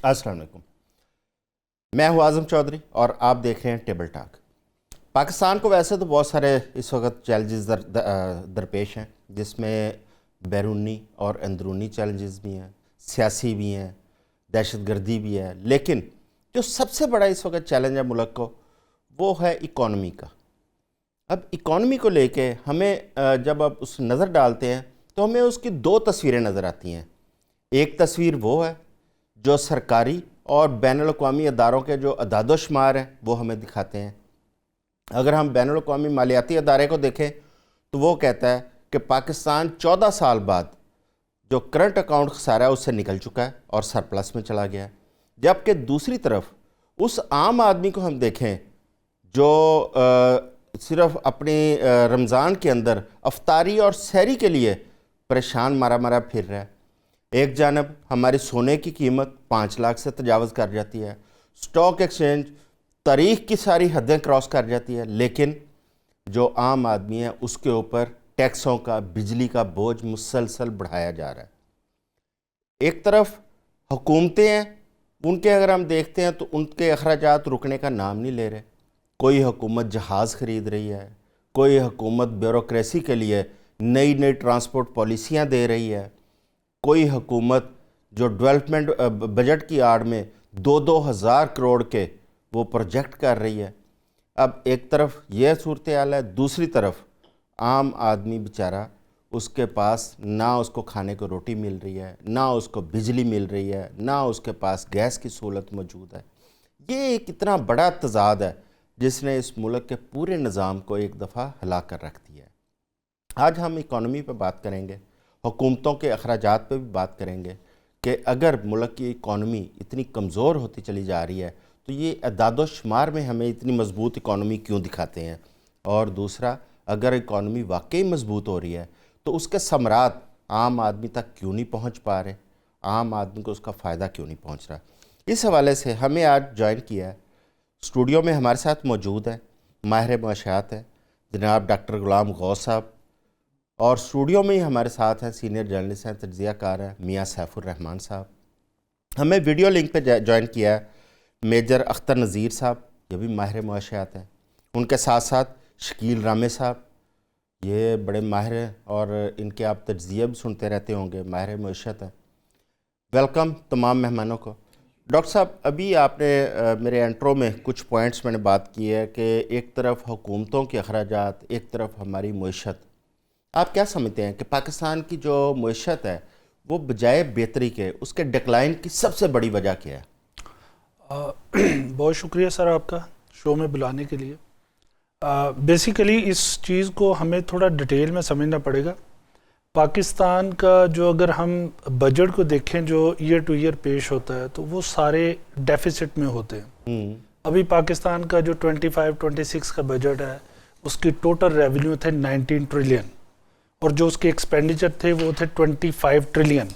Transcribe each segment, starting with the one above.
अस्सलाम वालेकुम। मैं हूं आज़म चौधरी और आप देख रहे हैं टेबल टॉक। पाकिस्तान को वैसे तो बहुत सारे इस वक्त चैलेंजेस दरपेश हैं, जिसमें बैरूनी और अंदरूनी चैलेंजेस भी हैं, सियासी भी हैं, दहशतगर्दी भी है। लेकिन जो सबसे बड़ा इस वक्त चैलेंज है मुल्क को, वो है इकॉनमी का। अब इकॉनमी को लेके हमें जब आप उस नज़र डालते हैं तो हमें उसकी दो तस्वीरें नज़र आती हैं। एक तस्वीर वो है जो सरकारी और बैनुल-अक़वामी अदारों के जो अदाद-ओ-शुमार हैं वो हमें दिखाते हैं। अगर हम बैनुल-अक़वामी मालियाती अदारे को देखें तो वो कहता है कि पाकिस्तान 14 साल बाद जो करंट अकाउंट खसारा है उससे निकल चुका है और सरप्लस में चला गया है। जबकि दूसरी तरफ उस आम आदमी को हम देखें जो सिर्फ अपनी रमज़ान के अंदर अफ्तारी और सहरी के लिए परेशान मारा मारा फिर रहा है। एक जानब हमारी सोने की कीमत 5 लाख से तजावज़ कर जाती है, स्टॉक एक्सचेंज तारीख की सारी हदें क्रॉस कर जाती है, लेकिन जो आम आदमी है उसके ऊपर टैक्सों का, बिजली का बोझ मुसलसल बढ़ाया जा रहा है। एक तरफ हुकूमतें हैं, उनके अगर हम देखते हैं तो उनके अखराजात रुकने का नाम नहीं ले रहे। कोई हुकूमत जहाज़ ख़रीद रही है, कोई हुकूमत ब्यूरोक्रेसी के लिए नई नई ट्रांसपोर्ट पॉलिसियाँ दे रही है, कोई हुकूमत जो डेवलपमेंट बजट की आड़ में 2-2 हज़ार करोड़ के वो प्रोजेक्ट कर रही है। अब एक तरफ यह सूरत हाल है, दूसरी तरफ आम आदमी बेचारा, उसके पास ना उसको खाने को रोटी मिल रही है, ना उसको बिजली मिल रही है, ना उसके पास गैस की सहूलत मौजूद है। ये एक इतना बड़ा तज़ाद है जिसने इस मुल्क के पूरे निज़ाम को एक दफ़ा हिला कर रख दिया है। आज हम इकॉनमी पर बात करेंगे, हुकूमतों के अखराजात पर भी बात करेंगे कि अगर मुल्क की इकॉनमी इतनी कमज़ोर होती चली जा रही है तो ये अदाद-ओ-शुमार में हमें इतनी मजबूत इकॉनमी क्यों दिखाते हैं, और दूसरा, अगर इकॉनमी वाकई मजबूत हो रही है तो उसके समरात आम आदमी तक क्यों नहीं पहुंच पा रहे, आम आदमी को उसका फ़ायदा क्यों नहीं पहुंच रहा। इस हवाले से हमें आज ज्वाइन किया है, स्टूडियो में हमारे साथ मौजूद है माहिर मुआशियात है जनाब डॉक्टर गुलाम गौस साहब, और स्टूडियो में ही हमारे साथ हैं सीनियर जर्नलिस्ट हैं, तज्ज़ियाकार हैं मियाँ सैफुर रहमान साहब। हमें वीडियो लिंक पे ज्वाइन किया है मेजर अख्तर नज़ीर साहब, ये भी माहिर मुआशियात हैं। उनके साथ साथ शकील रामे साहब, ये बड़े माहिर हैं और इनके आप तज्ज़िया भी सुनते रहते होंगे, माहिर मुआशियात हैं। वेलकम तमाम मेहमानों को। डॉक्टर साहब, अभी आपने मेरे इंट्रो में कुछ पॉइंट्स मैंने बात की है कि एक तरफ हुकूमतों के अखराजात, एक तरफ हमारी मईशत। आप क्या समझते हैं कि पाकिस्तान की जो मईशत है वो बजाय बेहतरी के उसके डिक्लाइन की सबसे बड़ी वजह क्या है? बहुत शुक्रिया सर आपका शो में बुलाने के लिए। बेसिकली इस चीज़ को हमें थोड़ा डिटेल में समझना पड़ेगा। पाकिस्तान का जो अगर हम बजट को देखें जो ईयर टू ईयर पेश होता है तो वो सारे डेफिसिट में होते हैं। अभी पाकिस्तान का जो 25-26 का बजट है उसकी टोटल रेवेन्यू थे 19 ट्रिलियन और जो उसके एक्सपेंडिचर थे वो थे 25 ट्रिलियन।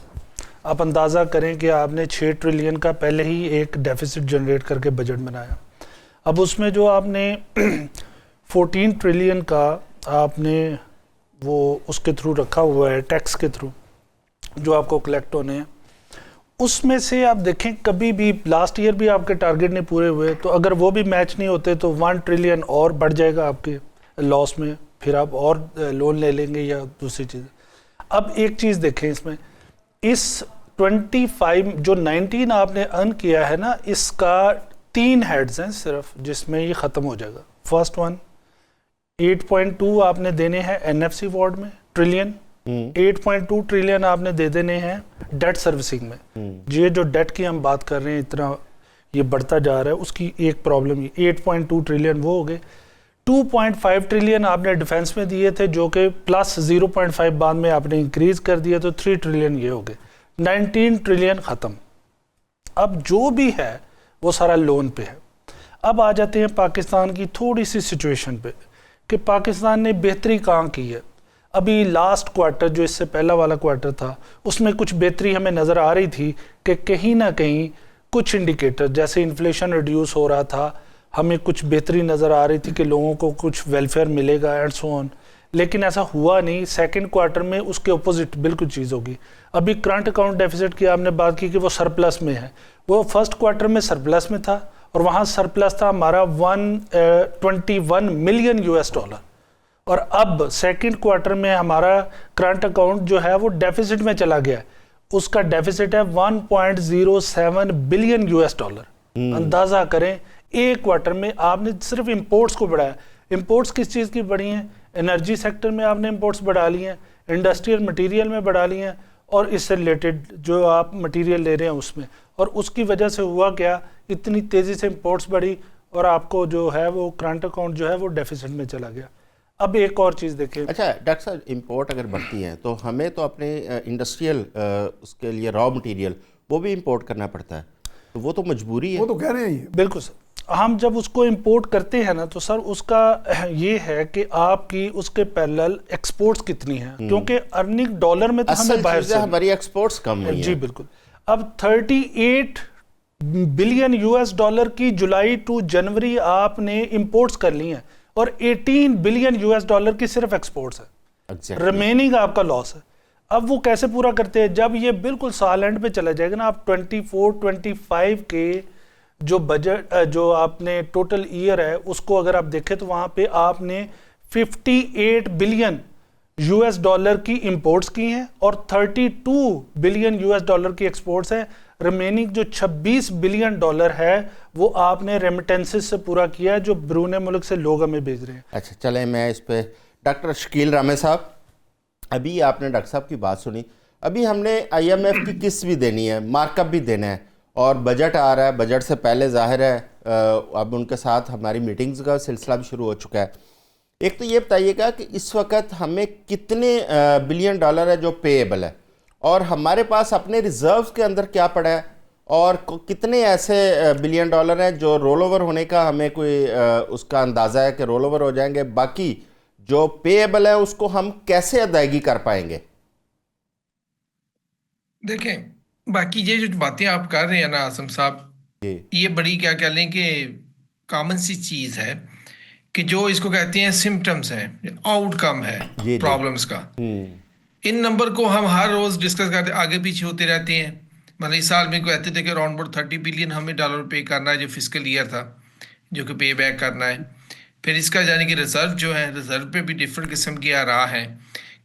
आप अंदाज़ा करें कि आपने 6 ट्रिलियन का पहले ही एक डेफिसिट जनरेट करके बजट बनाया। अब उसमें जो आपने 14 ट्रिलियन का आपने वो उसके थ्रू रखा हुआ है, टैक्स के थ्रू जो आपको कलेक्ट होने हैं, उसमें से आप देखें कभी भी लास्ट ईयर भी आपके टारगेट नहीं पूरे हुए, तो अगर वो भी मैच नहीं होते तो 1 ट्रिलियन और बढ़ जाएगा आपके लॉस में, फिर आप और लोन ले लेंगे या दूसरी चीज़। अब एक चीज़ देखें इसमें, इस 25 जो 19 आपने अर्न किया है ना, इसका 3 हेड्स हैं सिर्फ जिसमें ये ख़त्म हो जाएगा। फर्स्ट वन 8.2 आपने देने हैं एनएफसी वार्ड में ट्रिलियन, 8.2 ट्रिलियन आपने दे देने हैं डेट सर्विसिंग में। ये जो डेट की हम बात कर रहे हैं इतना ये बढ़ता जा रहा है, उसकी एक प्रॉब्लम ही 8.2 ट्रिलियन वो हो गए। 2.5 ट्रिलियन आपने डिफेंस में दिए थे जो कि प्लस 0.5 बाद में आपने इंक्रीज कर दिया तो 3 ट्रिलियन ये हो गए, 19 ट्रिलियन ख़त्म। अब जो भी है वो सारा लोन पे है। अब आ जाते हैं पाकिस्तान की थोड़ी सी सिचुएशन पे कि पाकिस्तान ने बेहतरी कहाँ की है। अभी लास्ट क्वार्टर जो इससे पहला वाला क्वार्टर था उसमें कुछ बेहतरी हमें नज़र आ रही थी कि कहीं ना कहीं कुछ इंडिकेटर जैसे इन्फ्लेशन रिड्यूस हो रहा था, हमें कुछ बेहतरी नज़र आ रही थी कि लोगों को कुछ वेलफेयर मिलेगा एंड सो ऑन। लेकिन ऐसा हुआ नहीं। सेकंड क्वार्टर में उसके ऑपोजिट बिल्कुल चीज़ होगी। अभी करंट अकाउंट डेफिसिट की आपने बात की कि वो सरप्लस में है, वो फर्स्ट क्वार्टर में सरप्लस में था और वहाँ सरप्लस था हमारा 121 मिलियन US डॉलर, और अब सेकंड क्वार्टर में हमारा करंट अकाउंट जो है वो डेफिसिट में चला गया है। उसका डेफिसिट है 1.07 बिलियन US डॉलर। अंदाजा करें एक क्वार्टर में आपने सिर्फ इंपोर्ट्स को बढ़ाया। इंपोर्ट्स किस चीज़ की बढ़ी हैं? एनर्जी सेक्टर में आपने इंपोर्ट्स बढ़ा ली हैं, इंडस्ट्रियल मटेरियल में बढ़ा ली हैं, और इससे रिलेटेड जो आप मटेरियल ले रहे हैं उसमें। और उसकी वजह से हुआ क्या, इतनी तेज़ी से इंपोर्ट्स बढ़ी और आपको जो है वो करंट अकाउंट जो है वो डेफिसिट में चला गया। अब एक और चीज़ देखें। अच्छा डॉक्टर साहब, इंपोर्ट अगर बढ़ती है तो हमें तो अपने इंडस्ट्रियल उसके लिए रॉ मटेरियल वो भी इंपोर्ट करना पड़ता है, तो वो तो मजबूरी है। वो तो कह रहे हैं। बिल्कुल सर, हम जब उसको इंपोर्ट करते हैं ना तो सर उसका ये है कि आपकी उसके पैरेलल एक्सपोर्ट्स कितनी हैं, क्योंकि अर्निंग डॉलर में तो हमें बाहर से हमारी एक्सपोर्ट्स कम हुई जी हैं। बिल्कुल। अब 38 बिलियन US डॉलर की जुलाई टू जनवरी आपने इंपोर्ट्स कर ली हैं और 18 बिलियन US डॉलर की सिर्फ एक्सपोर्ट्स है। Exactly. रिमेनिंग आपका लॉस है। अब वो कैसे पूरा करते हैं? जब ये बिल्कुल साल एंड पे चला जाएगा ना, आप 24-25 के जो बजट जो आपने टोटल ईयर है उसको अगर आप देखें तो वहां पे आपने 58 बिलियन US डॉलर की इंपोर्ट्स की हैं और 32 बिलियन US डॉलर की एक्सपोर्ट्स हैं। रिमेनिंग जो 26 बिलियन डॉलर है वो आपने रेमिटेंसेस से पूरा किया है, जो ब्रूने मुल्क से लोग हमें भेज रहे हैं। अच्छा चलें, मैं इस पे डॉक्टर शकील रामे साहब, अभी आपने डॉक्टर साहब की बात सुनी, अभी हमने IMF की किस्त भी देनी है, मार्कअप भी देना है, और बजट आ रहा है। बजट से पहले जाहिर है अब उनके साथ हमारी मीटिंग्स का सिलसिला भी शुरू हो चुका है। एक तो ये बताइएगा कि इस वक्त हमें कितने बिलियन डॉलर है जो पेएबल है, और हमारे पास अपने रिजर्व्स के अंदर क्या पड़ा है, और कितने ऐसे बिलियन डॉलर हैं जो रोल ओवर होने का हमें कोई उसका अंदाज़ा है कि रोल ओवर हो जाएंगे, बाकी जो पेएबल है उसको हम कैसे अदायगी कर पाएंगे? देखें, बाकी ये जो बातें आप कर रहे हैं ना आसम साहब, ये बड़ी क्या कह लें कि कॉमन सी चीज़ है कि जो इसको कहते हैं सिम्टम्स हैं, आउटकम है प्रॉब्लम्स का। इन नंबर को हम हर रोज़ डिस्कस करते आगे पीछे होते रहते हैं। मतलब इस साल में कहते थे कि अराउंड अबाउट 30 बिलियन हमें डॉलर पे करना है, जो फिजिकल ईयर था, जो कि पे बैक करना है। फिर इसका यानी कि रिजर्व जो है, रिजर्व पे भी डिफरेंट किस्म की आ रहा है।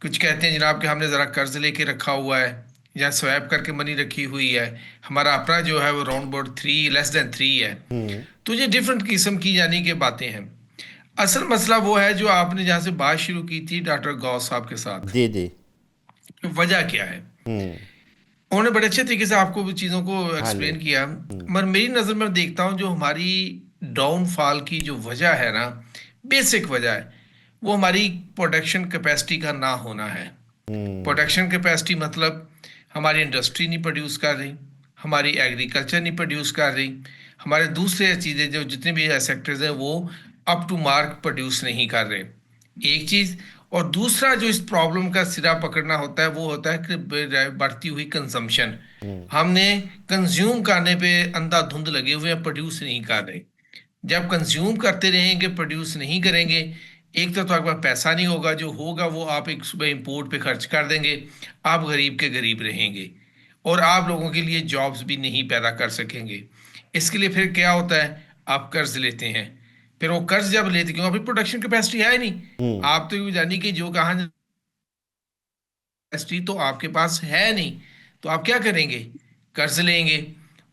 कुछ कहते हैं जनाब कि हमने ज़रा कर्ज लेके रखा हुआ है या स्वैप करके मनी रखी हुई है, हमारा अपना जो है वो अराउंड अबाउट 3 लेस देन 3 है। तो ये डिफरेंट किस्म की यानी कि बातें हैं। असल मसला वो है जो आपने जहाँ से बात शुरू की थी डॉक्टर गौस साहब के साथ, जी जी, वजह क्या है। उन्होंने बड़े अच्छे तरीके से आपको चीज़ों को एक्सप्लेन किया, मगर मेरी नज़र में देखता हूँ जो हमारी डाउनफॉल की जो वजह है ना, बेसिक वजह है, वो हमारी प्रोडक्शन कैपेसिटी का ना होना है। प्रोडक्शन कैपेसिटी मतलब हमारी इंडस्ट्री नहीं प्रोड्यूस कर रही, हमारी एग्रीकल्चर नहीं प्रोड्यूस कर रही, हमारे दूसरे चीज़ें जो जितने भी सेक्टर्स हैं वो अप टू मार्क प्रोड्यूस नहीं कर रहे, एक चीज़। और दूसरा जो इस प्रॉब्लम का सिरा पकड़ना होता है वो होता है कि बढ़ती हुई कंजम्पशन। हमने कंज्यूम करने पे अंधाधुंध लगे हुए हैं, प्रोड्यूस नहीं कर रहे। जब कंज्यूम करते रहेंगे, प्रोड्यूस नहीं करेंगे, एक तो आपके पास पैसा नहीं होगा, जो होगा वो आप एक सुबह इंपोर्ट पे खर्च कर देंगे, आप गरीब के गरीब रहेंगे और आप लोगों के लिए जॉब्स भी नहीं पैदा कर सकेंगे। इसके लिए फिर क्या होता है, आप कर्ज लेते हैं। फिर वो कर्ज जब लेते, क्योंकि अभी प्रोडक्शन कैपेसिटी है नहीं, आप तो जानी कि जो कहा कैपेसिटी तो आपके पास है नहीं, तो आप क्या करेंगे, कर्ज लेंगे।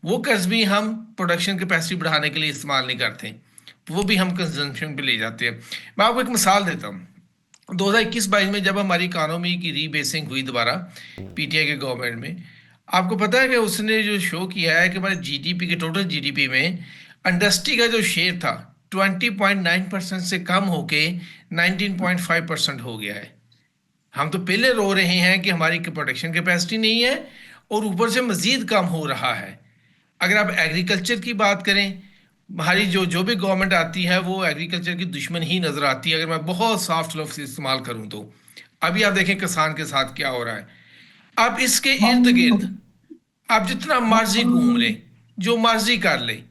वो कर्ज भी हम प्रोडक्शन कैपेसिटी बढ़ाने के लिए इस्तेमाल नहीं करते, वो भी हम कंजम्पशन पे ले जाते हैं। मैं आपको एक मिसाल देता हूँ। 2021-22 में जब हमारी इकानमी की रीबेसिंग हुई दोबारा PTI के गवर्नमेंट में, आपको पता है कि उसने जो शो किया है कि हमारे GDP के टोटल GDP में इंडस्ट्री का जो शेयर था 20.9% से कम होके 19.5% हो गया है। हम तो पहले रो रहे हैं कि हमारी प्रोडक्शन कैपेसिटी नहीं है और ऊपर से मजीद कम हो रहा है। अगर आप एग्रीकल्चर की बात करें, हमारी जो भी गवर्नमेंट आती है वो एग्रीकल्चर की दुश्मन ही नज़र आती है, अगर मैं बहुत सॉफ्ट लफ्ज़ इस्तेमाल करूं तो। अभी आप देखें किसान के साथ क्या हो रहा है। आप इसके इर्द गिर्द आप जितना मर्जी घूम लें, जो मर्जी कर लें,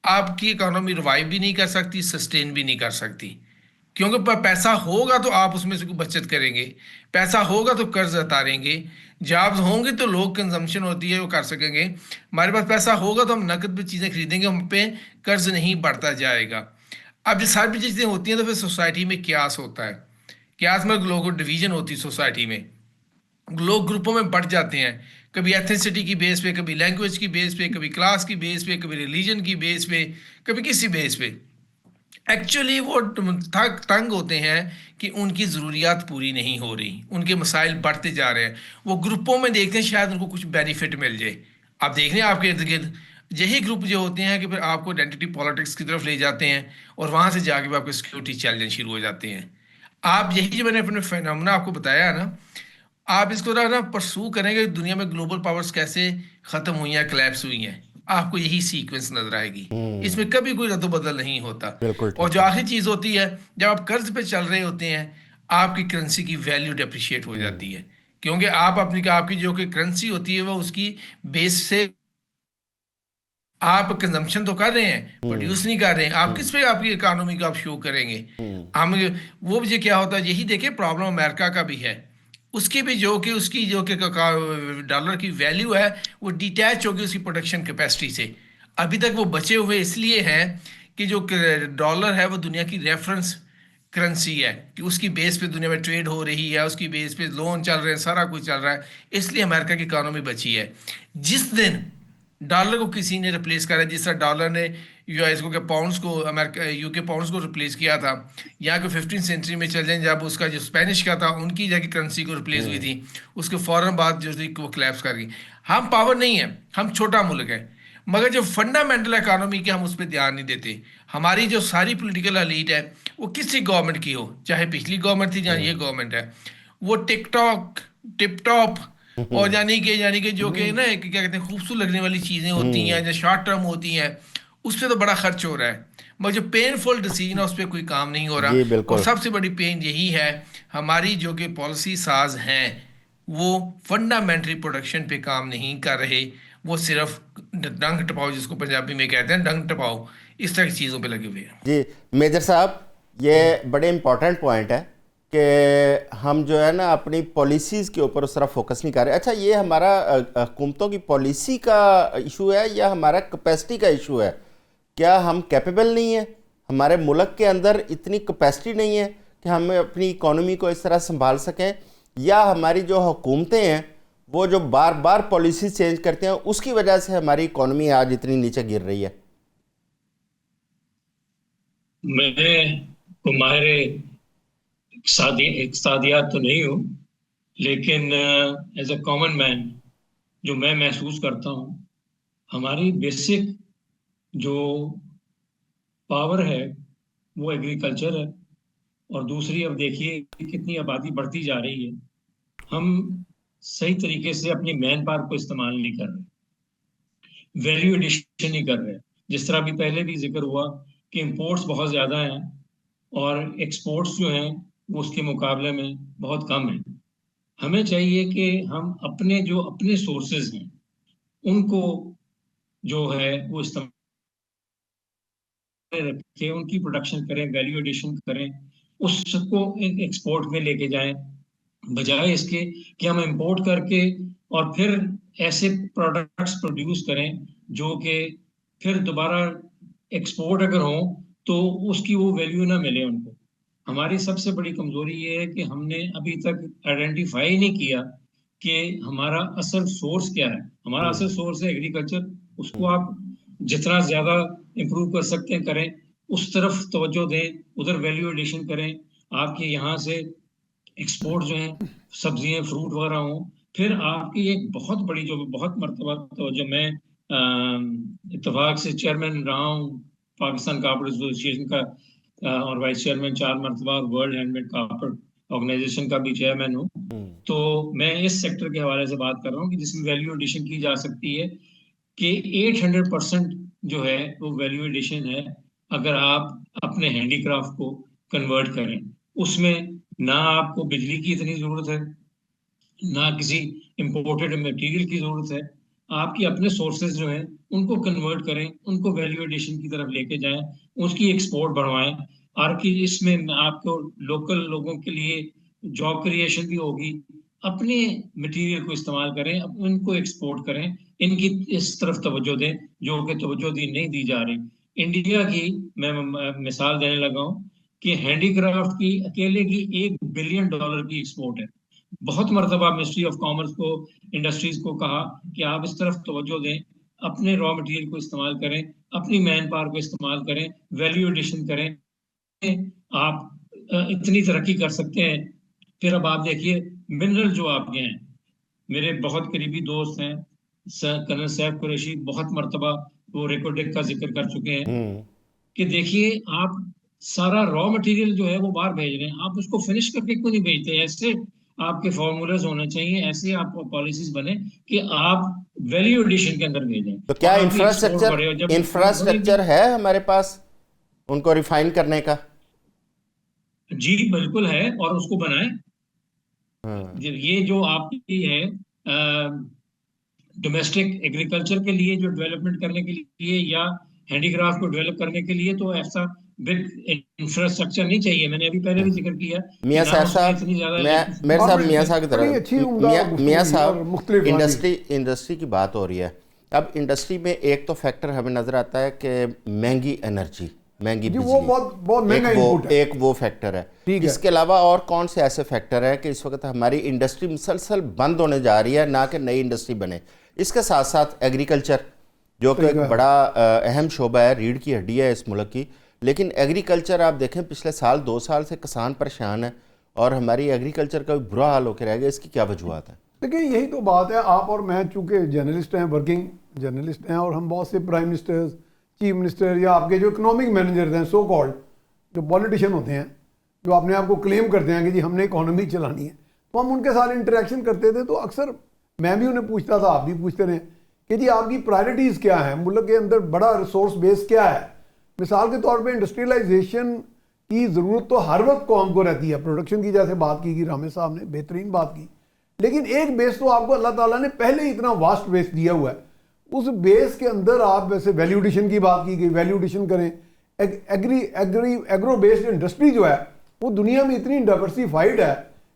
आपकी इकोनॉमी रिवाइव भी नहीं कर सकती, सस्टेन भी नहीं कर सकती, क्योंकि पैसा होगा तो आप उसमें से कोई बचत करेंगे, पैसा होगा तो कर्ज उतारेंगे, जॉब्स होंगे तो लोग कंजम्पशन होती है वो कर सकेंगे, हमारे पास पैसा होगा तो हम नकद पे चीज़ें खरीदेंगे, हम पे कर्ज नहीं बढ़ता जाएगा। अब ये सारी चीज़ें होती हैं तो फिर सोसाइटी में क्यास होता है, क्यास में लोगों डिवीजन होती है सोसाइटी में, लोग ग्रुपों में बढ़ जाते हैं, कभी एथनिसिटी की बेस पे, कभी लैंग्वेज की बेस पे, कभी क्लास की बेस पे, कभी रिलीजन की बेस पे, कभी किसी बेस पे। एक्चुअली वो तंग होते हैं कि उनकी ज़रूरियात पूरी नहीं हो रही, उनके मसाइल बढ़ते जा रहे हैं, वो ग्रुपों में देखते हैं शायद उनको कुछ बेनिफिट मिल जाए। आप देख रहे हैं आपके इर्द गिर्द यही ग्रुप जो होते हैं कि फिर आपको आइडेंटिटी पॉलिटिक्स की तरफ ले जाते हैं और वहाँ से जाके भी आपके सिक्योरिटी चैलेंज शुरू हो जाते हैं। आप यही जो मैंने अपने फिनोमेना आपको बताया है ना, आप इसको ना परसू करेंगे दुनिया में ग्लोबल पावर्स कैसे खत्म हुई हैं, क्लैप्स हुई हैं, आपको यही सीक्वेंस नजर आएगी। इसमें कभी कोई रद्द-बदल नहीं होता। बिल्कुल और ठीक जो है। आखिरी चीज होती है, जब आप कर्ज पे चल रहे होते हैं, आपकी करेंसी की वैल्यू डेप्रिशिएट हो जाती है, क्योंकि आप अपनी आपकी जो कि करेंसी होती है वो उसकी बेस से आप कंजम्पशन तो कर रहे हैं, हम्म। प्रोड्यूस नहीं कर रहे हैं, आप किस हम्म। पे आपकी इकोनॉमी को आप शो करेंगे। हम्म। हम वो भी क्या होता है, यही देखिए प्रॉब्लम अमेरिका का भी है, उसकी भी जो कि उसकी जो कि डॉलर की वैल्यू है वो डिटैच होगी उसकी प्रोडक्शन कैपेसिटी से। अभी तक वो बचे हुए इसलिए हैं कि जो डॉलर है वो दुनिया की रेफरेंस करेंसी है, कि उसकी बेस पे दुनिया में ट्रेड हो रही है, उसकी बेस पे लोन चल रहे हैं, सारा कुछ चल रहा है, इसलिए अमेरिका की इकोनॉमी बची है। जिस दिन डॉलर को किसी ने रिप्लेस करा, जिस तरह डॉलर ने यूएस को के पाउंड्स को, अमेरिका यूके पाउंड्स को रिप्लेस किया था, यहाँ के 15th सेंचुरी में चल जाए जब उसका जो स्पेनिश का था उनकी जगह करेंसी को रिप्लेस हुई थी, उसके फौरन बाद जो थी वो क्लैप्स कर गई। हम पावर नहीं है, हम छोटा मुल्क है, मगर जो फंडामेंटल इकोनॉमी के हम उस पर ध्यान नहीं देते। हमारी जो सारी पॉलिटिकल एलीट है वो किसी गवर्नमेंट की हो, चाहे पिछली गवर्नमेंट थी चाहे ये गवर्नमेंट है, वो टिकटॉक टिप टॉप और यानी कि जो कि ना क्या कहते हैं खूबसूरत लगने वाली चीज़ें होती हैं जो शॉर्ट टर्म होती हैं, उस पर तो बड़ा खर्च हो रहा है, मगर जो पेनफुल डिसीजन है उस पर कोई काम नहीं हो रहा। जी और बिल्कुल। सबसे बड़ी पेन यही है, हमारी जो कि पॉलिसी साज हैं वो फंडामेंटली प्रोडक्शन पे काम नहीं कर रहे, वो सिर्फ डंग टपाओ, जिसको पंजाबी में कहते हैं डंग टपाओ, इस तरह की चीज़ों पे लगे हुए हैं। जी मेजर साहब, ये बड़े इम्पोर्टेंट पॉइंट है कि हम जो है ना अपनी पॉलिसीज़ के ऊपर उस तरह फोकस नहीं कर रहे। अच्छा, ये हमारा हुकूमतों की पॉलिसी का इशू है या हमारा कैपेसिटी का इशू है? क्या हम कैपेबल नहीं है, हमारे मुल्क के अंदर इतनी कैपेसिटी नहीं है कि हम अपनी इकोनॉमी को इस तरह संभाल सकें, या हमारी जो हुकूमतें हैं वो जो बार बार पॉलिसी चेंज करते हैं उसकी वजह से हमारी इकोनॉमी आज इतनी नीचे गिर रही है? मैं तो माहिर इक्तिसादियात तो नहीं हूँ, लेकिन एज अ कॉमन मैन जो मैं महसूस करता हूँ, हमारी बेसिक जो पावर है वो एग्रीकल्चर है। और दूसरी, अब देखिए कितनी आबादी बढ़ती जा रही है, हम सही तरीके से अपनी मैन पावर को इस्तेमाल नहीं कर रहे, वैल्यू एडिशन नहीं कर रहे। जिस तरह अभी पहले भी जिक्र हुआ कि इंपोर्ट्स बहुत ज़्यादा हैं और एक्सपोर्ट्स जो हैं वो उसके मुकाबले में बहुत कम हैं। हमें चाहिए कि हम अपने जो अपने सोर्सेज हैं उनको जो है वो इस्तेमाल रखें, उनकी प्रोडक्शन करें, वैल्यू एडिशन करें, उसको एक्सपोर्ट में लेके जाएं, बजाय इसके कि हम इंपोर्ट करके और फिर ऐसे प्रोडक्ट्स प्रोड्यूस करें जो कि फिर दोबारा एक्सपोर्ट अगर हो तो उसकी वो वैल्यू ना मिले उनको। हमारी सबसे बड़ी कमजोरी ये है कि हमने अभी तक आइडेंटिफाई नहीं किया कि हमारा असल सोर्स क्या है। हमारा असल सोर्स है एग्रीकल्चर, उसको आप जितना ज्यादा इंप्रूव कर सकते हैं करें, उस तरफ तवज्जो दें, उधर वैल्यू एडिशन करें। आपके यहाँ से एक्सपोर्ट जो है सब्जियां फ्रूट वगैरह हो, फिर आपकी एक बहुत बड़ी जो बहुत मरतबा तो जो मैं इत्तेफाक से चेयरमैन रहा हूँ पाकिस्तान कार्पेट एसोसिएशन का, और वाइस चेयरमैन 4 मरतबा, वर्ल्ड हैंडमेड कार्पेट ऑर्गेनाइजेशन का भी चेयरमैन हूँ। तो मैं इस सेक्टर के हवाले से बात कर रहा हूँ कि जिसमें वैल्यू एडिशन की जा सकती है कि 800% जो है वो वैल्यू एडिशन है अगर आप अपने हैंडीक्राफ्ट को कन्वर्ट करें। उसमें ना आपको बिजली की इतनी जरूरत है, ना किसी इंपोर्टेड मटेरियल की जरूरत है। आपके अपने सोर्सेज जो हैं उनको कन्वर्ट करें, उनको वैल्यू एडिशन की तरफ लेके जाएं, उसकी एक्सपोर्ट बढ़वाएं। और कि इसमें आपको लोकल लोगों के लिए जॉब क्रिएशन भी होगी। अपने मटेरियल को इस्तेमाल करें, इनको एक्सपोर्ट करें, इनकी इस तरफ तवज्जो दें जो कि तवज्जो नहीं दी जा रही। इंडिया की मैं मिसाल देने लगा हूँ कि हैंडीक्राफ्ट की अकेले की $1 बिलियन की एक्सपोर्ट है। बहुत मरतबा मिनिस्ट्री ऑफ कॉमर्स को, इंडस्ट्रीज को कहा कि आप इस तरफ तवज्जो दें, अपने रॉ मटेरियल को इस्तेमाल करें, अपनी मैन पावर को इस्तेमाल करें, वैल्यू एडिशन करें, आप इतनी तरक्की कर सकते हैं। फिर अब आप देखिए मिनरल जो आपके हैं, मेरे बहुत करीबी दोस्त हैं कर्नल सैफ कुरैशी, बहुत मरतबा वो रेकोडेक का जिक्र कर चुके हैं कि देखिए आप सारा रॉ मटेरियल जो है वो बाहर भेज रहे हैं, आप उसको फिनिश करके क्यों नहीं भेजते? ऐसे आपके फॉर्मूलाज होने चाहिए, ऐसे आप पॉलिसीज बने कि आप वैल्यू एडिशन के अंदर भेजें। तो क्या और आपकी export बढ़े, और जब इंफ्रास्ट्रक्चर है हमारे पास उनको रिफाइन करने का? जी बिल्कुल है, और उसको बनाएं। ये जो आपकी है डोमेस्टिक एग्रीकल्चर के लिए जो डेवलपमेंट करने के लिए या हैंडीक्राफ्ट को डेवलप करने के लिए, तो ऐसा बिग इंफ्रास्ट्रक्चर नहीं चाहिए। मैंने अभी पहले भी जिक्र किया मियां कि ना उसमें साहब, इतनी ज्यादा मेरे साहब मियां साहब की तरफ, मियां साहब, इंडस्ट्री की बात हो रही है। अब इंडस्ट्री में एक तो फैक्टर हमें नजर आता है कि महंगी एनर्जी, महंगी बिजली, वो बहुत महंगा इनपुट है। एक वो फैक्टर है। इसके अलावा और कौन से ऐसे फैक्टर हैं कि इस वक्त हमारी इंडस्ट्री मुसलसल बंद होने जा रही है, ना कि नई इंडस्ट्री बने? इसके साथ साथ एग्रीकल्चर जो कि एक बड़ा अहम शोबा है, रीढ़ की हड्डी है इस मुल्क की, लेकिन एग्रीकल्चर आप देखें पिछले साल 2 साल से किसान परेशान है और हमारी एग्रीकल्चर का भी बुरा हाल होकर रह गया। इसकी क्या वजूहत है? देखिए यही तो बात है, आप और मैं चूँकि जर्नलिस्ट हैं, वर्किंग जर्नलिस्ट हैं, और हम बहुत से प्राइम मिनिस्टर्स, चीफ मिनिस्टर या आपके जो इकोनॉमिक मैनेजर्स हैं, सो कॉल्ड जो पॉलिटिशियन होते हैं, जो अपने आप को क्लेम करते हैं कि जी हमने इकोनॉमी चलानी है, तो हम उनके साथ इंटरेक्शन करते थे। तो अक्सर मैं भी उन्हें पूछता था, आप भी पूछते रहे कि जी आपकी प्रायोरिटीज़ क्या है, मुल्क के अंदर बड़ा रिसोर्स बेस क्या है। मिसाल के तौर पे इंडस्ट्रियलाइजेशन की ज़रूरत तो हर वक्त कौम को रहती है, प्रोडक्शन की जैसे बात की रामे साहब ने बेहतरीन बात की, लेकिन एक बेस तो आपको अल्लाह ताला ने पहले ही इतना वास्ट बेस दिया हुआ है। उस बेस के अंदर आप वैसे वैल्यू एडिशन की बात की गई, वैल्यू एडिशन करें। एग्रो बेस्ड इंडस्ट्री जो है वो दुनिया में इतनी डाइवर्सिफाइड है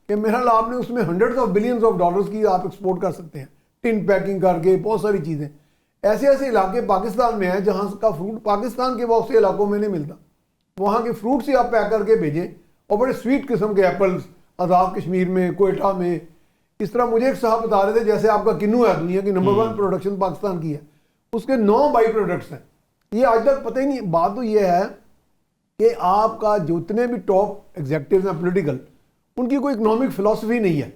कि मेरा आपने उसमें $100 of billions की आप एक्सपोर्ट कर सकते हैं, टिन पैकिंग करके, बहुत सारी चीज़ें। ऐसे ऐसे इलाके पाकिस्तान में हैं जहाँ का फ्रूट पाकिस्तान के बहुत से इलाकों में नहीं मिलता, वहाँ के फ्रूट से आप पैक करके भेजें, और बड़े स्वीट किस्म के एप्पल्स आज़ाद कश्मीर में, कोयटा में। इस तरह मुझे एक साहब बता रहे थे जैसे आपका किन्नू है दुनिया की नंबर 1 प्रोडक्शन पाकिस्तान की है, उसके 9 बाई प्रोडक्ट्स हैं। ये आज तक पता ही नहीं। बात तो ये है कि आपका जितने भी टॉप एग्जेक्टिव्स हैं पॉलिटिकल, उनकी कोई इकोनॉमिक फिलॉसफी नहीं है।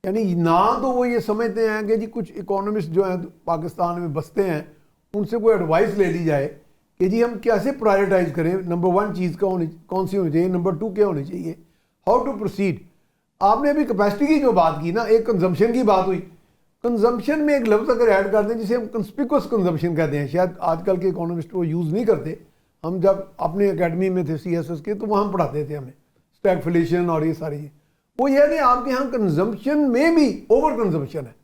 यानी ना तो वो ये समझते हैं कि जी कुछ इकोनॉमिस्ट जो हैं पाकिस्तान में बसते हैं, उनसे कोई एडवाइस ले ली जाए कि जी हम कैसे प्रायोरिटाइज करें, नंबर 1 चीज़ कौन सी होनी चाहिए, नंबर 2 क्या होनी चाहिए, हाउ टू प्रोसीड। आपने अभी कैपेसिटी की जो बात की ना, एक कंजम्पशन की बात हुई। कंजम्पशन में एक लफ्ज़ अगर ऐड कर दें जिसे हम कंस्पिकुअस कंजम्पशन कहते हैं, शायद आजकल के इकोनॉमिस्ट वो यूज़ नहीं करते। हम जब अपने एकेडमी में थे CSS के, तो वहाँ हम पढ़ाते थे हमें स्टैगफ्लेशन और ये सारी। वो ये है कि आपके यहाँ कंजम्पशन में भी ओवर कंजम्पशन है,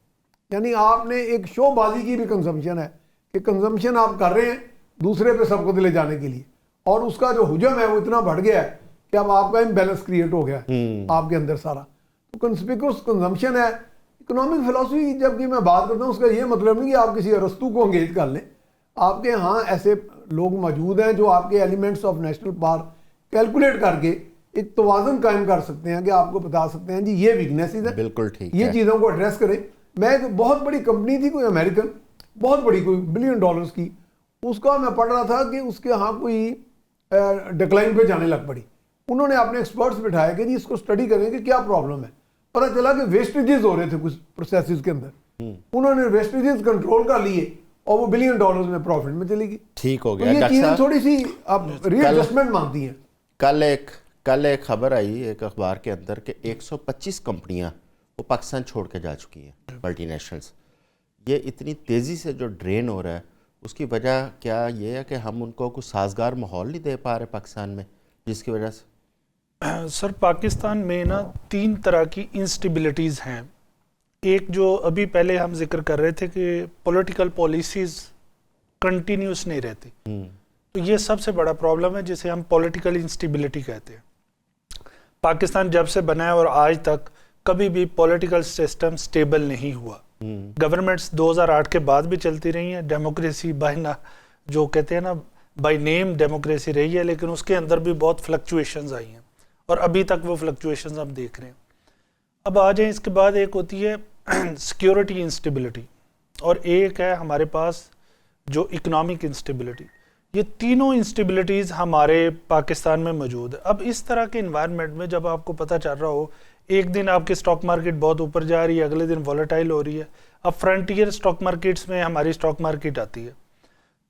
यानी आपने एक शोबाजी की भी कंजम्पशन है कि कंजम्पशन आप कर रहे हैं दूसरे पे सबको दिले जाने के लिए, और उसका जो हुजम है वो इतना बढ़ गया है कि अब आपका इम्बैलेंस क्रिएट हो गया है आपके अंदर सारा। तो कंस्पिकुअस कंजम्पशन है। इकोनॉमिक फिलॉसफी जबकि मैं बात करता हूँ, उसका ये मतलब नहीं कि आप किसी अरस्तू को एंगेज कर लें। आपके यहाँ ऐसे लोग मौजूद हैं जो आपके elements of national power calculate करके एक तवाज़ुन कायम कर सकते हैं कि आपको बता सकते हैं जी ये वीकनेसेस है, बिल्कुल ठीक ये है। चीज़ों को एड्रेस करें। मैं एक बहुत बड़ी कंपनी थी, कोई अमेरिकन, बहुत बड़ी, कोई $1 बिलियन की, उसका मैं पढ़ रहा था कि उसके यहाँ कोई डिक्लाइन पे जाने लग पड़ी। उन्होंने अपने एक्सपर्ट्स बिठाए कि जी इसको स्टडी करें कि क्या प्रॉब्लम है। पता चला कि वेस्टेजेस हो रहे थे कुछ प्रोसेसेस के अंदर, उन्होंने वेस्टेजेस कंट्रोल कर लिए और वो $1 बिलियन में प्रॉफिट में चली गई। ठीक हो तो गया। ये चीज़ें थोड़ी सी अब रीएडजस्टमेंट मांगती हैं। कल एक खबर आई एक अखबार के अंदर कि 125 कंपनियां वो पाकिस्तान छोड़ के जा चुकी हैं, मल्टीनेशनल्स। ये इतनी तेज़ी से जो ड्रेन हो रहा है उसकी वजह क्या ये है कि हम उनको कुछ साजगार माहौल नहीं दे पा रहे पाकिस्तान में, जिसकी वजह से? सर पाकिस्तान में ना 3 तरह की इंस्टेबिलिटीज़ हैं। एक जो अभी पहले हम जिक्र कर रहे थे कि पॉलिटिकल पॉलिसीज़ कंटिन्यूस नहीं रहती, तो तो ये सबसे बड़ा प्रॉब्लम है जिसे हम पॉलिटिकल इंस्टेबिलिटी कहते हैं। पाकिस्तान जब से बना है और आज तक कभी भी पॉलिटिकल सिस्टम स्टेबल नहीं हुआ। गवर्नमेंट्स 2008 के बाद भी चलती रही हैं, डेमोक्रेसी बाय ना जो कहते हैं ना बाय नेम डेमोक्रेसी रही है, लेकिन उसके अंदर भी बहुत फ्लक्चुएशंस आई हैं और अभी तक वो फ्लक्चुएशंस हम देख रहे हैं। अब आ जाए इसके बाद एक होती है सिक्योरिटी इंस्टेबिलिटी और एक है हमारे पास जो इकोनॉमिक इंस्टेबिलिटी। ये तीनों इंस्टेबिलिटीज़ हमारे पाकिस्तान में मौजूद है। अब इस तरह के इन्वायरमेंट में जब आपको पता चल रहा हो एक दिन आपकी स्टॉक मार्केट बहुत ऊपर जा रही है, अगले दिन वॉलेटाइल हो रही है। अब फ्रंटियर स्टॉक मार्केट्स में हमारी स्टॉक मार्केट आती है।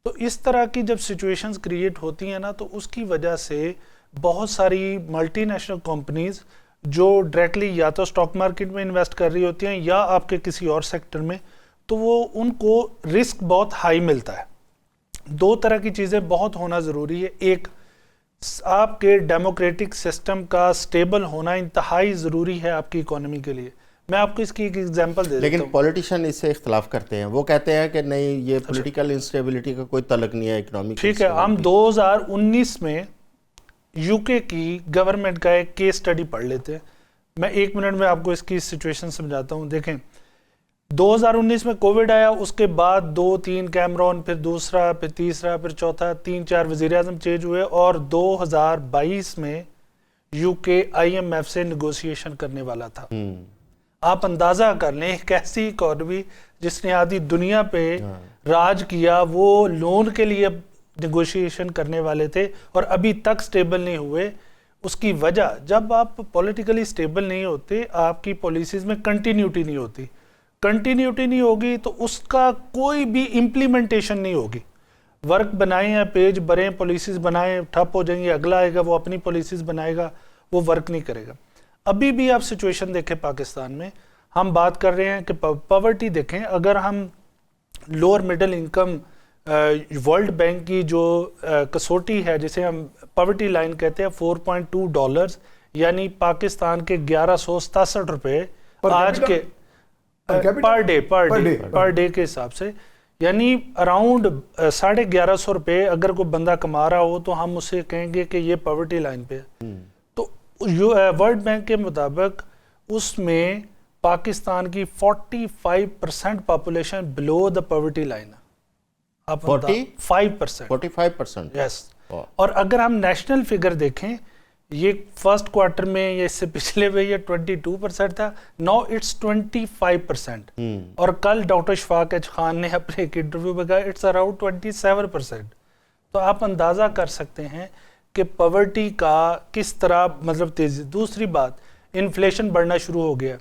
तो इस तरह की जब सिचुएशंस क्रिएट होती हैं ना, तो उसकी वजह से बहुत सारी मल्टीनेशनल कंपनीज जो डायरेक्टली या तो स्टॉक मार्केट में इन्वेस्ट कर रही होती हैं या आपके किसी और सेक्टर में, तो वो उनको रिस्क बहुत हाई मिलता है। दो तरह की चीज़ें बहुत होना ज़रूरी है। एक, आपके डेमोक्रेटिक सिस्टम का स्टेबल होना इंतहाई ज़रूरी है आपकी इकोनॉमी के लिए। मैं आपको इसकी एक एग्जांपल दे देता हूं। लेकिन पॉलिटिशियन इससे इख्तलाफ करते हैं, वो कहते हैं कि नहीं ये पॉलिटिकल इंस्टेबिलिटी का कोई तलक नहीं है इकोनॉमिक। ठीक है, हम 2019 में यूके की गवर्नमेंट का एक केस स्टडी पढ़ लेते हैं। मैं 1 मिनट में आपको इसकी सिचुएशन समझाता हूँ। देखें, 2019 में कोविड आया, उसके बाद 2-3 कैमरॉन, फिर दूसरा, फिर तीसरा, फिर चौथा, 3-4 वज़ीर आज़म चेंज हुए और 2022 में यूके IMF से निगोशिएशन करने वाला था। आप अंदाज़ा कर लें, एक ऐसी इकॉनमी जिसने आधी दुनिया पे राज किया, वो लोन के लिए निगोशिएशन करने वाले थे और अभी तक स्टेबल नहीं हुए। उसकी वजह, जब आप पॉलिटिकली स्टेबल नहीं होते, आपकी पॉलिसीज़ में कंटिन्यूटी नहीं होती। कंटिन्यूटी नहीं होगी तो उसका कोई भी इम्प्लीमेंटेशन नहीं होगी। वर्क बनाए हैं, पेज भरे, पॉलिसीज़ बनाए, ठप हो जाएंगे, अगला आएगा वो अपनी पॉलिसीज़ बनाएगा, वो वर्क नहीं करेगा। अभी भी आप सिचुएशन देखें पाकिस्तान में, हम बात कर रहे हैं कि पॉवर्टी देखें, अगर हम lower middle income world bank की जो कसौटी है जिसे हम पॉवर्टी लाइन कहते हैं, $4.2, यानी पाकिस्तान के 1167 रुपये आज के पर डे के हिसाब से, यानी अराउंड 1150 रुपये अगर कोई बंदा कमा रहा हो तो हम उसे कहेंगे कि ये पॉवर्टी लाइन पे है। तो वर्ल्ड बैंक के मुताबिक उसमें पाकिस्तान की 45% population below the poverty line है। आप 45%। यस। और अगर हम नेशनल फिगर देखें, ये फर्स्ट क्वार्टर में या इससे पिछले में ये 22% था, नाउ इट्स 25%। और कल डॉक्टर शफाक एच खान ने अपने एक इंटरव्यू में कहा इट्स अराउंड 27%। तो आप अंदाज़ा कर सकते हैं कि पॉवर्टी का किस तरह मतलब तेजी। दूसरी बात, इन्फ्लेशन बढ़ना शुरू हो गया।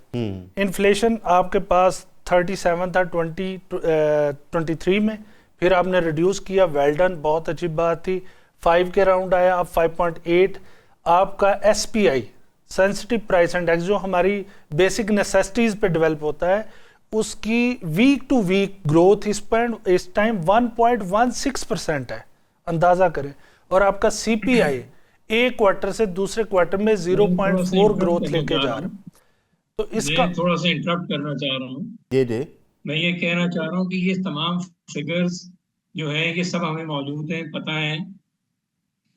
इन्फ्लेशन आपके पास 37 था 2023 में, फिर आपने रिड्यूस किया, वेल डन, बहुत अच्छी बात थी। 5 के राउंड आया, अब 5.8। आपका SPI सेंसिटिव प्राइस इंडेक्स जो हमारी बेसिक नेसेसिटीज पे डेवलप होता है, उसकी वीक टू वीक ग्रोथ इस टाइम 1.16% है, अंदाजा करें। और आपका CPI एक क्वार्टर से दूसरे क्वार्टर में 0.4 ग्रोथ लेके जा रहा है। तो इसका थोड़ा सा इंटरप्ट करना चाह रहा हूँ। जी मैं ये कहना चाह रहा हूँ कि ये तमाम फिगर्स जो है ये सब हमें मौजूद हैं, पता है।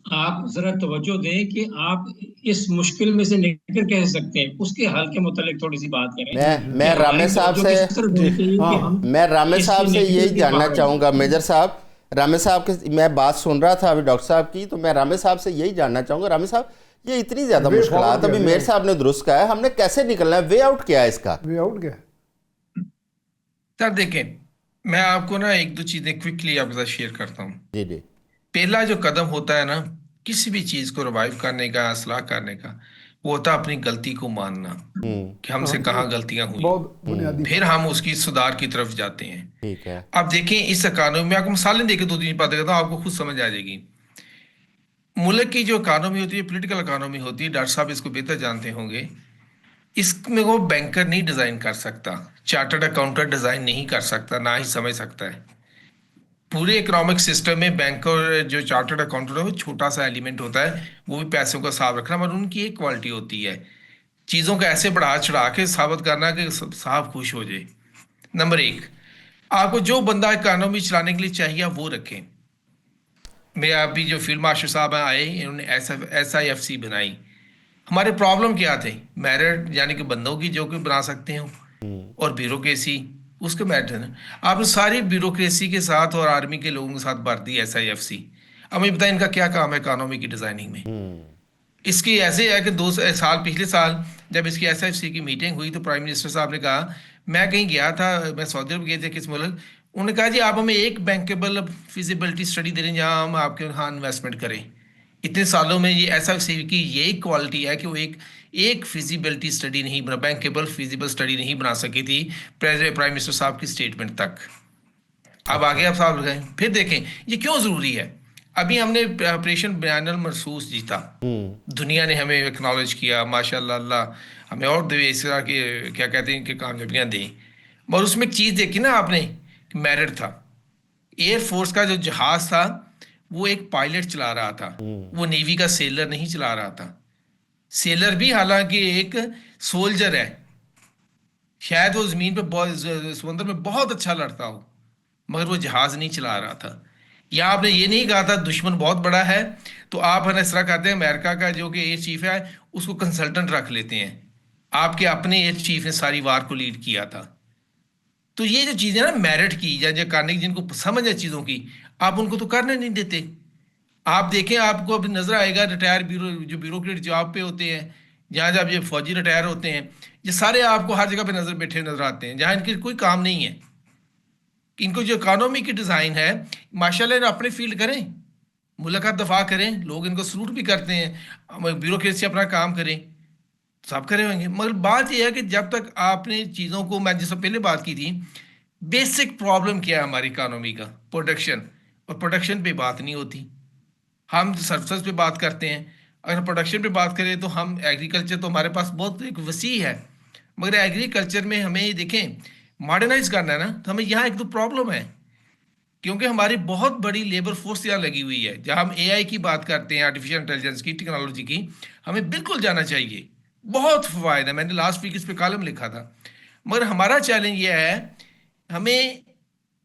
आप जरा तवज्जो दें कि आप इस मुश्किल में से निकल कैसे सकते हैं, उसके हल के मुतालिक थोड़ी सी बात करें। मैं रामेश साहब से यही जानना चाहूँगा। मेजर साहब, रामेश साहब के मैं बात सुन रहा था अभी डॉक्टर साहब की, तो मैं रामेश साहब से यही जानना चाहूँगा। रामेश साहब, ये इतनी ज़्यादा मुश्किलात अभी मेयर साहब ने दुरुस्त कहा है, हमने कैसे निकलना है? वे आउट क्या है इसका? वे आउट क्या है सर? देखें, मैं आपको ना 1-2 चीज़ें क्विकली आपके साथ शेयर करता हूँ। जी। पहला जो कदम होता है ना किसी भी चीज़ को रिवाइव करने का, असलाह करने का, वो होता है अपनी गलती को मानना कि हमसे कहाँ गलतियां हुई, फिर हम उसकी सुधार की तरफ जाते हैं। ठीक है। अब देखें, इस इकानमी में आपको मिसालें देके 2-3 बातें करता हूँ, आपको खुद समझ आ जाएगी। मुल्क की जो इकानमी होती है, पॉलिटिकल इकानमी होती है, डॉक्टर साहब इसको बेहतर जानते होंगे, इसमें वो बैंकर नहीं डिज़ाइन कर सकता, चार्टर्ड अकाउंटेंट डिज़ाइन नहीं कर सकता, ना ही समझ सकता है। पूरे इकोनॉमिक सिस्टम में बैंकर जो चार्टर्ड अकाउंटेंट है वो छोटा सा एलिमेंट होता है, वो भी पैसों का हिसाब रखना, मगर उनकी एक क्वालिटी होती है चीज़ों को ऐसे बढ़ा चढ़ा के साबित करना कि साहब खुश हो जाए। नंबर 1, आपको जो बंदा इकोनॉमी चलाने के लिए चाहिए वो रखें। मैं अभी जो फील्ड मार्शल साहब आए, इन्होंने SIFC बनाई। हमारे प्रॉब्लम क्या थे? मेरिट यानी कि बंदों की जो कि बना सकते हो, और ब्यूरोक्रेसी उसके मैटर है। आपने सारी ब्यूरोक्रेसी के साथ और आर्मी के लोगों के साथ भर दी SIFC। अब मुझे बताएं इनका क्या काम है इकोनॉमी की डिजाइनिंग में? इसकी ऐसे है कि 2 साल पिछले साल जब इसकी SIFC की मीटिंग हुई तो प्राइम मिनिस्टर साहब ने कहा, मैं कहीं गया था, मैं सऊदी अरब गए थे किस मुल्क, उन्होंने कहा जी आप हमें एक बैंकेबल फिजिबिलिटी स्टडी दे रहे हैं जहाँ हम आपके यहाँ इन्वेस्टमेंट करें। इतने सालों में ये SIFC की यही क्वालिटी है कि वो एक फिजिबिलिटी स्टडी नहीं बना, बैंकेबल फिजिबल स्टडी नहीं बना सकी थी प्राइम मिनिस्टर साहब की स्टेटमेंट तक। अब आगे आप साहब लगाएं, फिर देखें ये क्यों ज़रूरी है। अभी हमने ऑपरेशन बयानुल मरसूस जीता, दुनिया ने हमें एक्नॉलेज किया, माशाल्लाह, अल्लाह हमें और दे इस तरह के क्या कहते हैं कि कामयाबियाँ दें। और उसमें एक चीज़ देखी ना आपने, मेरिट था। एयरफोर्स का जो जहाज़ था वो एक पायलट चला रहा था, वो नेवी का सेलर नहीं चला रहा था। सेलर भी हालांकि एक सोल्जर है, शायद वो ज़मीन पे समुद्र में बहुत अच्छा लड़ता हो, मगर वो जहाज़ नहीं चला रहा था। या आपने ये नहीं कहा था दुश्मन बहुत बड़ा है तो आप है ना इस तरह कहते हैं, अमेरिका का जो कि एयर चीफ है उसको कंसल्टेंट रख लेते हैं। आपके अपने एयर चीफ ने सारी वार को लीड किया था। तो ये जो चीज़ें ना मेरिट की या जो करने की, जिनको समझ है चीज़ों की, आप उनको तो करने नहीं देते। आप देखें, आपको अभी नजर आएगा रिटायर ब्यूरोक्रेट जॉब पे होते हैं, जहाँ जब ये फौजी रिटायर होते हैं, ये सारे आपको हर जगह पे बैठे नजर आते हैं जहाँ इनके कोई काम नहीं है। इनको जो इकोनॉमी की डिज़ाइन है, माशाल्लाह अपने फील्ड करें, मुल्क का दफा करें, लोग इनको सलूट भी करते हैं, ब्यूरोक्रेसी अपना काम करें, सब करे होंगे। मगर बात यह है कि जब तक आपने चीज़ों को, मैं जिससे पहले बात की थी, बेसिक प्रॉब्लम क्या है हमारी इकोनॉमी का? प्रोडक्शन। और प्रोडक्शन पे बात नहीं होती, हम सर्विसेज पे बात करते हैं। अगर प्रोडक्शन पे बात करें तो हम एग्रीकल्चर तो हमारे पास बहुत एक वसी है, मगर एग्रीकल्चर में हमें ये देखें मॉडर्नाइज करना है ना, तो हमें यहाँ एक दो प्रॉब्लम है, क्योंकि हमारी बहुत बड़ी लेबर फोर्स यहाँ लगी हुई है। जहाँ हम AI की बात करते हैं, आर्टिफिशियल इंटेलिजेंस की, टेक्नोलॉजी की, हमें बिल्कुल जाना चाहिए, बहुत फ़वायद है। मैंने लास्ट वीक इस पे कॉलम लिखा था। मगर हमारा चैलेंज ये है, हमें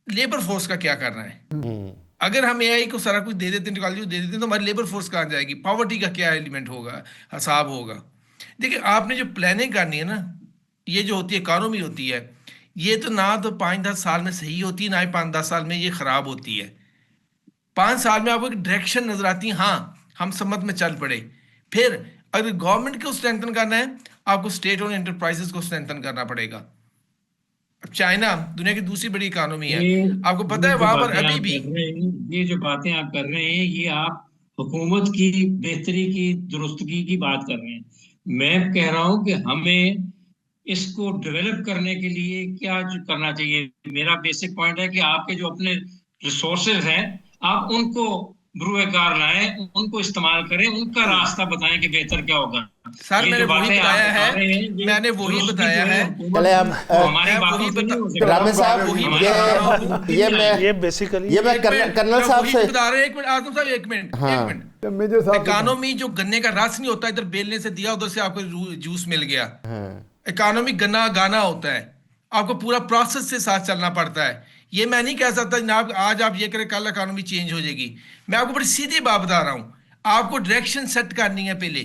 लेबर फोर्स का क्या करना है? अगर हम AI को सारा कुछ दे देते हैं, टेक्नोलॉजी दे देते हैं, तो हमारी लेबर फोर्स कहाँ जाएगी? पॉवर्टी का क्या एलिमेंट होगा, हिसाब होगा? देखिए, आपने जो प्लानिंग करनी है ना, ये जो होती है इकॉनमी होती है, ये तो ना तो 5-10 साल में सही होती है, ना ही 5-10 साल में ये खराब होती है। 5 साल में आपको एक डायरेक्शन नजर आती है, हाँ हम सम्मत में चल पड़े। फिर अगर गवर्नमेंट को स्ट्रेंथन करना है, आपको स्टेट और एंटरप्राइजेस को स्ट्रेंथन करना पड़ेगा। अब चाइना दुनिया की दूसरी बड़ी इकोनॉमी है, आपको पता है वहां पर अभी भी ये जो बातें आप कर रहे हैं, ये आप हुकूमत की बेहतरी की, दुरुस्तगी की बात कर रहे हैं। मैं कह रहा हूं कि हमें इसको डेवलप करने के लिए क्या करना चाहिए। मेरा बेसिक पॉइंट है कि आपके जो अपने रिसोर्सेज हैं, आप उनको बुरुएकार लाएं, उनको इस्तेमाल करें, उनका रास्ता बताएं कि बेहतर क्या होगा। सर ये मैंने जो वही बातें आप बताया बता है, रहे हैं, ये मैंने वही दुरुस्तगी बताया जो है। हुकूमत चले हम वो हमारी मैं बातों वही से नहीं हो सकती। रामेश साहब, वही ये बता रहा हूँ। ये बेसिकली ये मैं कर्नल मैं साहब वही से, बता रहे हैं। एक मिनट आजम साहब, एक मिनट, हाँ। एक मिनट। जब मेजर साहब से इकोनॉमी जो गन्ने का रस नहीं होता, इधर बेलने से दिया, उधर से आपको जूस मिल गया। इकोनॉमी गन्ना गाना होता है, आपको पूरा प्रोसेस से साथ चलना पड़ता है। ये मैं नहीं कह सकता जनाब आज आप ये करें कल इकोनॉमी चेंज हो जाएगी। मैं आपको बड़ी सीधी बात बता रहा हूँ, आपको डायरेक्शन सेट करनी है पहले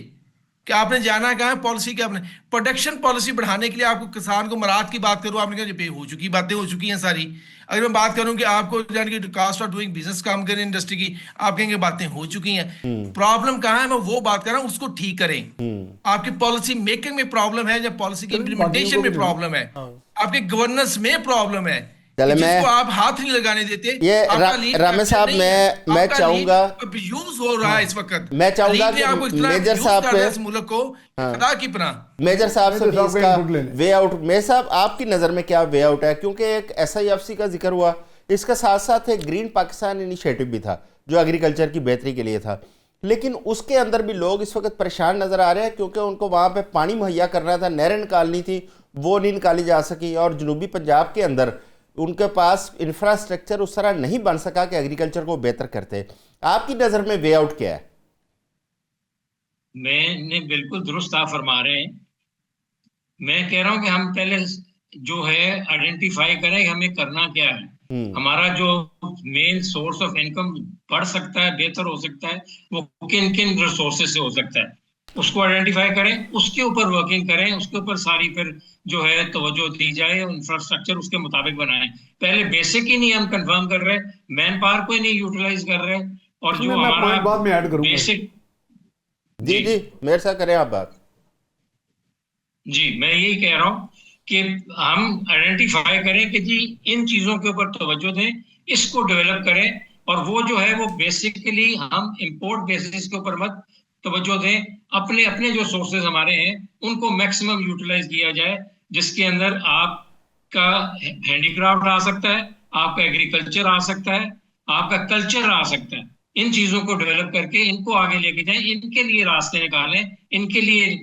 कि आपने जाना कहाँ है, पॉलिसी क्या। आपने प्रोडक्शन पॉलिसी बढ़ाने के लिए आपको किसान को मराद की बात करूँ, आपने कहा पे हो चुकी बातें हो चुकी हैं सारी। अगर मैं बात करूं कि आपको यानी कि कास्ट ऑफ डूइंग बिजनेस काम करें इंडस्ट्री की, आप कहेंगे बातें हो चुकी हैं। प्रॉब्लम कहाँ है, मैं वो बात कर रहा हूं, उसको ठीक करें। आपकी पॉलिसी मेकिंग में प्रॉब्लम है या पॉलिसी की इंप्लीमेंटेशन में प्रॉब्लम है, आपके गवर्नेंस में प्रॉब्लम है, चले जिसको आप हाथ नहीं लगाने देते। ये रामेश साहब, मैं चाहूंगा, यूज हो रहा है इस वक्त। मैं चाहूंगा कि मेजर साहब पे, इस मुल्क को खुदा की पनाह मेजर साहब से भी इसका वे आउट, मेजर साहब आपकी नज़र में क्या वे आउट है? क्योंकि एक SIFC का जिक्र हुआ, इसका साथ साथ एक ग्रीन पाकिस्तान इनिशिएटिव भी था जो एग्रीकल्चर की बेहतरी के लिए था, लेकिन उसके अंदर भी लोग इस वक्त परेशान नज़र आ रहे हैं क्योंकि उनको वहाँ पे पानी मुहैया करना था, नहरें निकालनी थी, वो नहीं निकाली जा सकी, और जनूबी पंजाब के अंदर उनके पास इंफ्रास्ट्रक्चर उस तरह नहीं बन सका कि एग्रीकल्चर को बेहतर करते। आपकी नज़र में वे आउट क्या है? मैंने बिल्कुल दुरुस्त आप फरमा रहे हैं। मैं कह रहा हूं कि हम पहले जो है आइडेंटिफाई करें कि हमें करना क्या है। हमारा जो मेन सोर्स ऑफ इनकम बढ़ सकता है, बेहतर हो सकता है, वो किन किन रिसोर्सेज से हो सकता है, उसको आइडेंटिफाई करें, उसके ऊपर वर्किंग करें, उसके ऊपर सारी फिर जो है तवज्जो दी जाए, इंफ्रास्ट्रक्चर उसके मुताबिक बनाएं। पहले बेसिक ही नहीं हम कंफर्म कर रहे, मैन पावर को ही नहीं यूटिलाइज कर रहे, और इसमें जो मैं हमारा पॉइंट बाद में ऐड करूंगा। बेसिक जी जी मेरे साथ करें आप बात। जी मैं यही कह रहा हूं कि हम आइडेंटिफाई करें कि जी इन चीजों के ऊपर तवज्जो दें, इसको डेवलप करें, और वो जो है वो बेसिकली हम इंपोर्ट बेसिस के ऊपर मत तवज्जो दें, अपने अपने जो सोर्सेज हमारे हैं उनको मैक्सिमम यूटिलाइज किया जाए, जिसके अंदर आपका हैंडीक्राफ्ट आ सकता है, आपका एग्रीकल्चर आ सकता है, आपका कल्चर आ सकता है। इन चीजों को डेवलप करके इनको आगे लेके जाएं, इनके लिए रास्ते निकालें, इनके लिए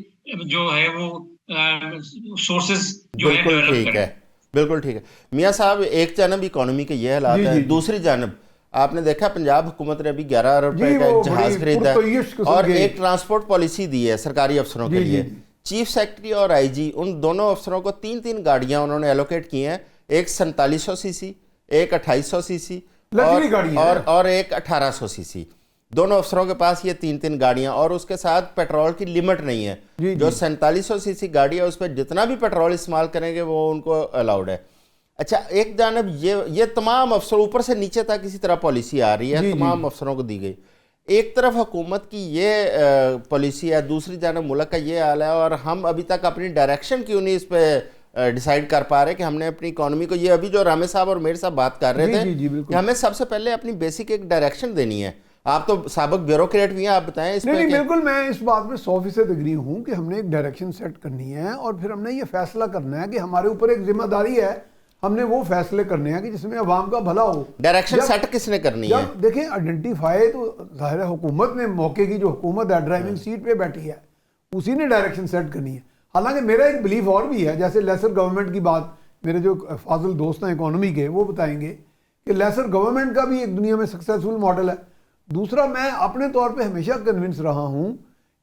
जो है वो सोर्सेज जो है बिल्कुल डेवलप ठीक करें। है, बिल्कुल ठीक है। मियाँ साहब, एक जानब इकोनॉमी के ये हालात जी, है, जी, जी। दूसरी जानब आपने देखा पंजाब हुकूमत ने अभी 11 अरब जी, रुपए का वो एक जहाज बड़ी खरीदा पुरतयश है किस्म और के- एक ट्रांसपोर्ट पॉलिसी दी है सरकारी अफसरों के जी, जी, लिए। जी। चीफ सेक्रेटरी और आईजी उन दोनों अफसरों को 3-3 गाड़ियां उन्होंने एलोकेट की हैं, एक 4700 सीसी, एक 2800 सीसी लग्जरी गाड़ियां हैं। और एक 1800 सीसी। दोनों अफसरों के पास ये 3-3 गाड़ियां, और उसके साथ पेट्रोल की लिमिट नहीं है। जी, जो जी। 4700 सीसी गाड़ी है उस पर जितना भी पेट्रोल इस्तेमाल करेंगे वो उनको अलाउड है। अच्छा, एक जानब ये तमाम अफसरों ऊपर से नीचे तक इसी तरह पॉलिसी आ रही है, जी, तमाम जी। अफसरों को दी गई। एक तरफ हुकूमत की ये पॉलिसी है, दूसरी जानब मुल्क का ये हाल है, और हम अभी तक अपनी डायरेक्शन क्यों नहीं इस पर डिसाइड कर पा रहे कि हमने अपनी इकोनॉमी को, ये अभी जो रामे साहब और मेरे साहब बात कर रहे जी, थे जी, जी, बिल्कुल। कि हमें सबसे पहले अपनी बेसिक एक डायरेक्शन देनी है। आप तो साबिक ब्यूरोक्रेट भी हैं, आप बताएं इस नहीं पे नहीं, कि- बिल्कुल मैं इस बात में 100% एग्री हूँ कि हमने एक डायरेक्शन सेट करनी है, और फिर हमने ये फैसला करना है कि हमारे ऊपर एक जिम्मेदारी है, हमने वो फैसले करने हैं कि जिसमें अवाम का भला हो। डायरेक्शन जब- सेट किसने करनी है? जब देखें आइडेंटिफाई तो जाहिर है हुकूमत ने, मौके की जो हुकूमत है ड्राइविंग सीट पे बैठी है, उसी ने डायरेक्शन सेट करनी है। हालांकि मेरा एक बिलीफ और भी है, जैसे लेसर गवर्नमेंट की बात मेरे जो फाजिल दोस्त हैं इकोनॉमी के वो बताएंगे कि लेसर गवर्नमेंट का भी एक दुनिया में सक्सेसफुल मॉडल है। दूसरा, मैं अपने तौर पे हमेशा कन्विंस रहा हूँ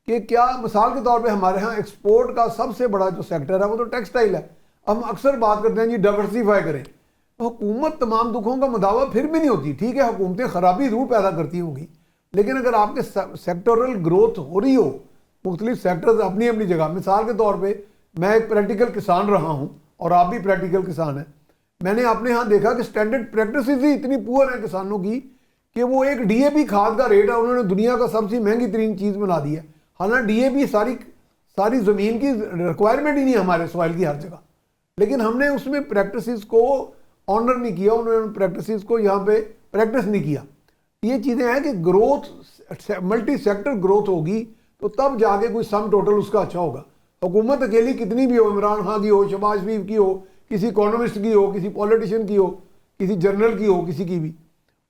कि क्या मिसाल के तौर पे हमारे यहाँ एक्सपोर्ट का सबसे बड़ा जो सेक्टर है वो तो टेक्सटाइल है। हम अक्सर बात करते हैं जी डाइवर्सिफाई करें, तो हुकूमत तमाम दुखों का मुदावा फिर भी नहीं होती। ठीक है, हुकूमतें खराबी जरूर पैदा करती होंगी, लेकिन अगर आपके सेक्टोरल ग्रोथ हो रही हो, मुख्तलिफ सेक्टर्स अपनी अपनी जगह, मिसाल के तौर पे मैं एक प्रैक्टिकल किसान रहा हूँ और आप भी प्रैक्टिकल किसान हैं, मैंने अपने यहाँ देखा कि स्टैंडर्ड प्रैक्टिस ही इतनी पुअर है किसानों की कि वो एक डीएपी खाद का रेट है उन्होंने दुनिया का सबसे महंगी तरीन चीज़ बना दी है। हालांकि डीएपी सारी ज़मीन की रिक्वायरमेंट ही नहीं है हमारे सॉइल की हर जगह, लेकिन हमने उसमें प्रैक्टिसेस को ऑनर नहीं किया, उन्होंने प्रैक्टिसेस को यहाँ पे प्रैक्टिस नहीं किया। ये चीज़ें हैं कि ग्रोथ, मल्टी सेक्टर ग्रोथ होगी तो तब जाके कोई सम टोटल उसका अच्छा होगा। हुकूमत अकेली कितनी भी हो, इमरान खान की हो, शहबाज शरीफ की हो, किसी इकोनॉमिस्ट की हो, किसी पॉलिटिशियन की हो, किसी जर्नल की हो, किसी की भी,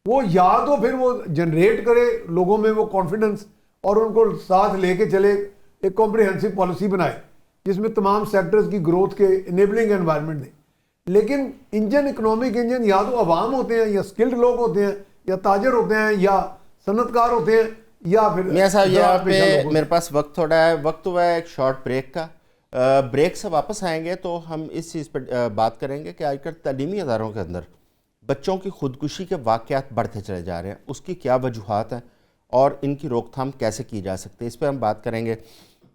वो या तो फिर वो जनरेट करे लोगों में वो कॉन्फिडेंस और उनको साथ लेके चले, एक कॉम्प्रिहेंसिव पॉलिसी बनाए जिसमें तमाम सेक्टर्स की ग्रोथ के इनेबलिंग एनवायरनमेंट दे। लेकिन इंजन, इकोनॉमिक इंजन या तो अवाम होते हैं, या स्किल्ड लोग होते हैं, या ताजर होते हैं, या सनतकार होते हैं, या फिर मियाँ साहब यहाँ पे पेशा लोग होते मेरे पास वक्त थोड़ा है, वक्त हुआ है एक शॉर्ट ब्रेक का। ब्रेक से वापस आएंगे तो हम इस चीज़ पर बात करेंगे कि आजकल तालीमी अदारों के अंदर बच्चों की खुदकुशी के वाक़यात बढ़ते चले जा रहे हैं, उसकी क्या वजूहात हैं और इनकी रोकथाम कैसे की जा सकती है, इस पर हम बात करेंगे।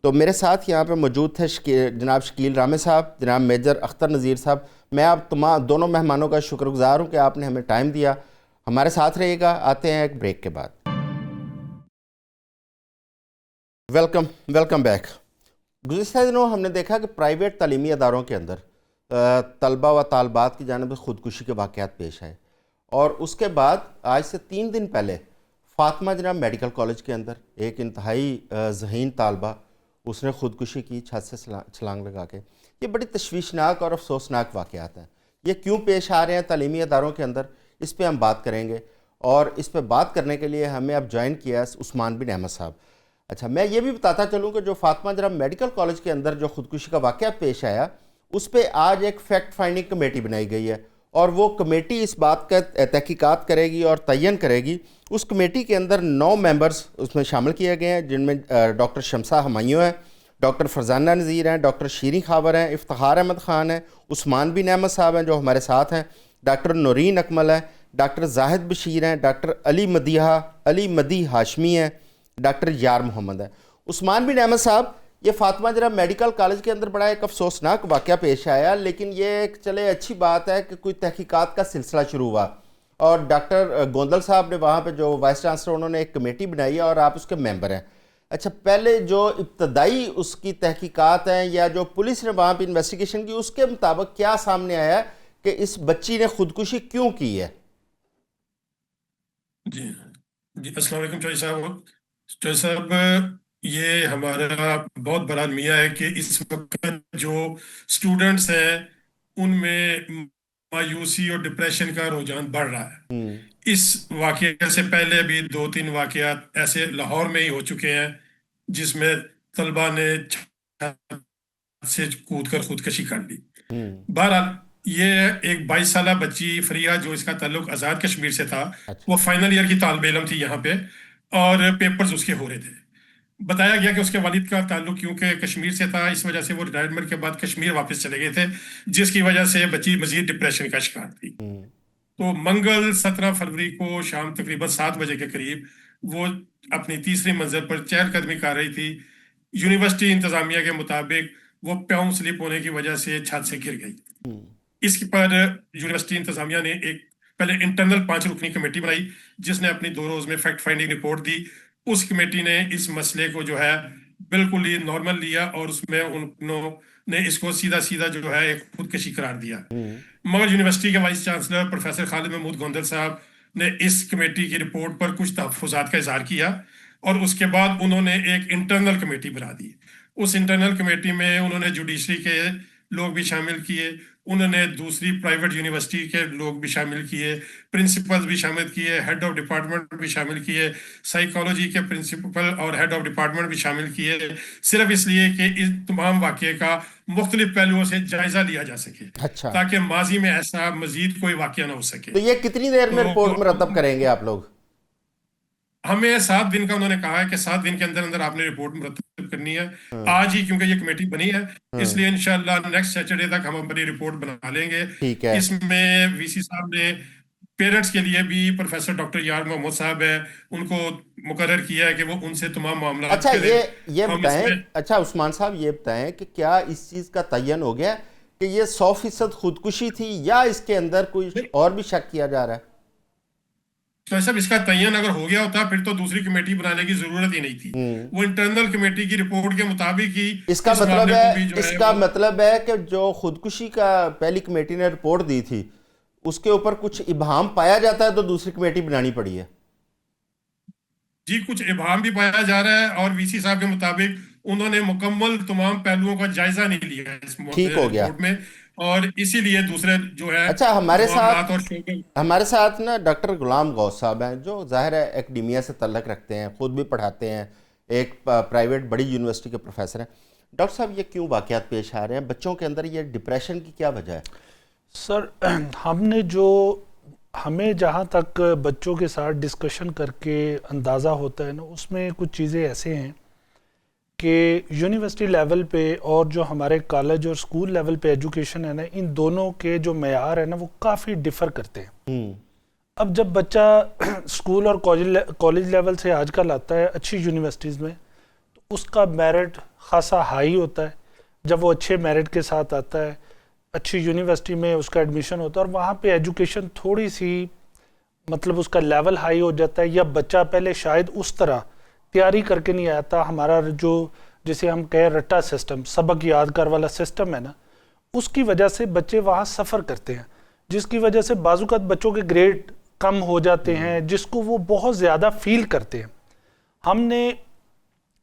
तो मेरे साथ यहाँ पे मौजूद थे जनाब शकील रामे साहब, जनाब मेजर अख्तर नज़ीर साहब। मैं आप तमाम दोनों मेहमानों का शुक्रगुजार हूँ कि आपने हमें टाइम दिया। हमारे साथ रहिएगा, आते हैं एक ब्रेक के बाद। Welcome back. गुज़िश्ता दिनों हमने देखा कि प्राइवेट तालीमी अदारों के अंदर तलबा व तालबात की जानिब से ख़ुदकुशी के वाक़यात पेश आए, और उसके बाद आज से 3 दिन पहले फातिमा जनाब मेडिकल कॉलेज के अंदर एक इंतहाई ज़हीन तालबा उसने ख़ुदकुशी की छत से छलांग लगा के। ये बड़ी तशवीशनाक और अफसोसनाक वाक़यात हैं। ये क्यों पेश आ रहे हैं तालीमी अदारों के अंदर, इस पर हम बात करेंगे। और इस पर बात करने के लिए हमें अब ज्वाइन किया उस्मान बिन अहमद साहब। अच्छा, मैं ये भी बताता चलूँ कि जो फातिमा जनाब मेडिकल कॉलेज के अंदर जो ख़ुदकुशी का वाक़या पेश आया, उस पर आज एक फैक्ट फाइंडिंग कमेटी बनाई गई है, और वो कमेटी इस बात का तहकीकात करेगी और तयन करेगी। उस कमेटी के अंदर 9 मेंबर्स उसमें शामिल किए गए हैं, जिनमें डॉक्टर शमसा हमायूं हैं, डॉक्टर फरजाना नज़ीर हैं, डॉक्टर शीरी खावर हैं, इफ्तिखार अहमद ख़ान हैं, उस्मान बिन अहमद साहब हैं जो हमारे साथ हैं, डॉक्टर नौरीन अकमल है, डॉक्टर जाहिद बशीर हैं, डॉक्टर अली मदी हाशमी हैं, डॉक्टर यार मोहम्मद है। उस्मान बिन अहमद साहब, ये फातिमा जरा मेडिकल कॉलेज के अंदर बड़ा एक अफसोसनाक वाक़या पेश आया, लेकिन ये चले अच्छी बात है कि कोई तहकीकात का सिलसिला शुरू हुआ और डॉक्टर गोंदल साहब ने वहाँ पे जो वाइस चांसलर, उन्होंने एक कमेटी बनाई है और आप उसके मेंबर हैं। अच्छा, पहले जो इब्तदाई उसकी तहकीकात हैं या जो पुलिस ने वहाँ पे इन्वेस्टिगेशन की, उसके मुताबिक क्या सामने आया कि इस बच्ची ने खुदकुशी क्यों की है? जी जी, अस्सलाम वालेकुम चौधरी साहब, ये हमारा बहुत बड़ा अलमिया है कि इस वक्त जो स्टूडेंट्स हैं उनमें मायूसी और डिप्रेशन का रुझान बढ़ रहा है। इस वाक़े से पहले भी 2-3 वाक़यात ऐसे लाहौर में ही हो चुके हैं जिसमें तलबा ने छत से कूद कर खुदकशी कर ली। बहरहाल ये एक 22 साल बच्ची फरिया, जो इसका ताल्लुक आज़ाद कश्मीर से था, वो फाइनल ईयर की तालिब इल्म थी यहाँ पे और पेपर्स उसके हो रहे थे। बताया गया कि उसके वालिद का ताल्लुक क्योंकि कश्मीर से था, इस वजह से वो रिटायरमेंट के बाद कश्मीर वापस चले गए थे, जिसकी वजह से बच्ची मजीद डिप्रेशन का शिकार थी। तो मंगल 17 फरवरी को शाम तकरीबन 7 बजे के करीब वो अपनी तीसरी मंजिल पर चहलकदमी कर रही थी। यूनिवर्सिटी इंतजामिया के मुताबिक वो प्याऊं स्लिप होने की वजह से छत से गिर गई। इस पर यूनिवर्सिटी इंतजामिया ने एक पहले इंटरनल 5 रुकनी कमेटी बनाई जिसने अपनी 2 रोज में फैक्ट फाइंडिंग रिपोर्ट दी। उस कमेटी ने इस मसले को जो है बिल्कुल ही नॉर्मल लिया और उसमें उन्होंने इसको सीधा सीधा जो है एक खुदकशी करार दिया। मगर यूनिवर्सिटी के vice chancellor professor Khalid Mahmood Gondal sahab ने इस कमेटी की रिपोर्ट पर कुछ तहफ़्फ़ुज़ात का इज़हार किया और उसके बाद उन्होंने एक इंटरनल कमेटी बना दी। उस इंटरनल कमेटी में उन्होंने जुडिशरी के लोग भी शामिल किए, उन्होंने दूसरी प्राइवेट यूनिवर्सिटी के लोग भी शामिल किए, प्रिंसिपल्स भी शामिल किए, हेड ऑफ डिपार्टमेंट भी शामिल किए, साइकोलॉजी के प्रिंसिपल और हेड ऑफ डिपार्टमेंट भी शामिल किए, सिर्फ इसलिए कि इस तमाम वाक़े का मुख्तलिफ पहलुओं से जायजा लिया जा सके। अच्छा, ताकि माजी में ऐसा मजीद कोई वाक़या ना हो सके। तो ये कितनी देर में रिपोर्ट मुरतब करेंगे आप लोग? हमें 7 दिन का उन्होंने कहा है कि 7 दिन के अंदर अंदर आपने रिपोर्ट मुरतब करनी है। आज ही क्योंकि ये कमेटी बनी है, इसलिए इंशाल्लाह नेक्स्ट सैटरडे तक हम अपनी रिपोर्ट बना लेंगे। ठीक है। इसमें वीसी साहब ने पेरेंट्स के लिए भी प्रोफेसर डॉक्टर यार मोहम्मद साहब है, उनको मुकर्रर किया है कि वो उनसे तमाम मामला अच्छा, करें। ये बताएं, अच्छा उस्मान साहब ये बताएं कि क्या इस चीज़ का तयन हो गया कि ये 100% खुदकुशी थी या इसके अंदर कोई और भी शक किया जा रहा है? तो सब इसका तयन अगर हो गया होता फिर तो दूसरी कमेटी बनाने की जरूरत ही नहीं थी। वो इंटरनल कमेटी की रिपोर्ट के मुताबिक ही इसका मतलब है कि जो खुदकुशी का पहली कमेटी ने रिपोर्ट दी थी उसके ऊपर कुछ इबाम पाया जाता है तो दूसरी कमेटी बनानी पड़ी है। जी, कुछ इबाम भी पाया जा रहा है और वीसी साहब के मुताबिक उन्होंने मुकम्मल तमाम पहलुओं का जायजा नहीं लिया इस ठीक हो गया रिपोर्ट में और इसीलिए दूसरे जो है। अच्छा, हमारे साथ ना डॉक्टर गुलाम गौस साहब हैं जो जाहिर है एकेडमिया से तल्लक रखते हैं, खुद भी पढ़ाते हैं, एक प्राइवेट बड़ी यूनिवर्सिटी के प्रोफेसर हैं। डॉक्टर साहब, ये क्यों वाक़यात पेश आ रहे हैं? बच्चों के अंदर ये डिप्रेशन की क्या वजह है? सर, हमें जहाँ तक बच्चों के साथ डिस्कशन करके अंदाज़ा होता है ना, उसमें कुछ चीज़ें ऐसे हैं कि यूनिवर्सिटी लेवल पे और जो हमारे कॉलेज और स्कूल लेवल पे एजुकेशन है ना, इन दोनों के जो मेयार है ना वो काफ़ी डिफ़र करते हैं। अब जब बच्चा स्कूल और कॉलेज लेवल से आजकल आता है अच्छी यूनिवर्सिटीज़ में, तो उसका मेरिट खासा हाई होता है। जब वो अच्छे मेरिट के साथ आता है, अच्छी यूनिवर्सिटी में उसका एडमिशन होता है और वहाँ पे एजुकेशन थोड़ी सी मतलब उसका लेवल हाई हो जाता है, या बच्चा पहले शायद उस तरह तैयारी करके नहीं आता। हमारा जो जिसे हम कहें रट्टा सिस्टम, सबक याद कर वाला सिस्टम है ना, उसकी वजह से बच्चे वहाँ सफ़र करते हैं, जिसकी वजह से बाज़ुकात बच्चों के ग्रेड कम हो जाते हैं, जिसको वो बहुत ज़्यादा फील करते हैं। हमने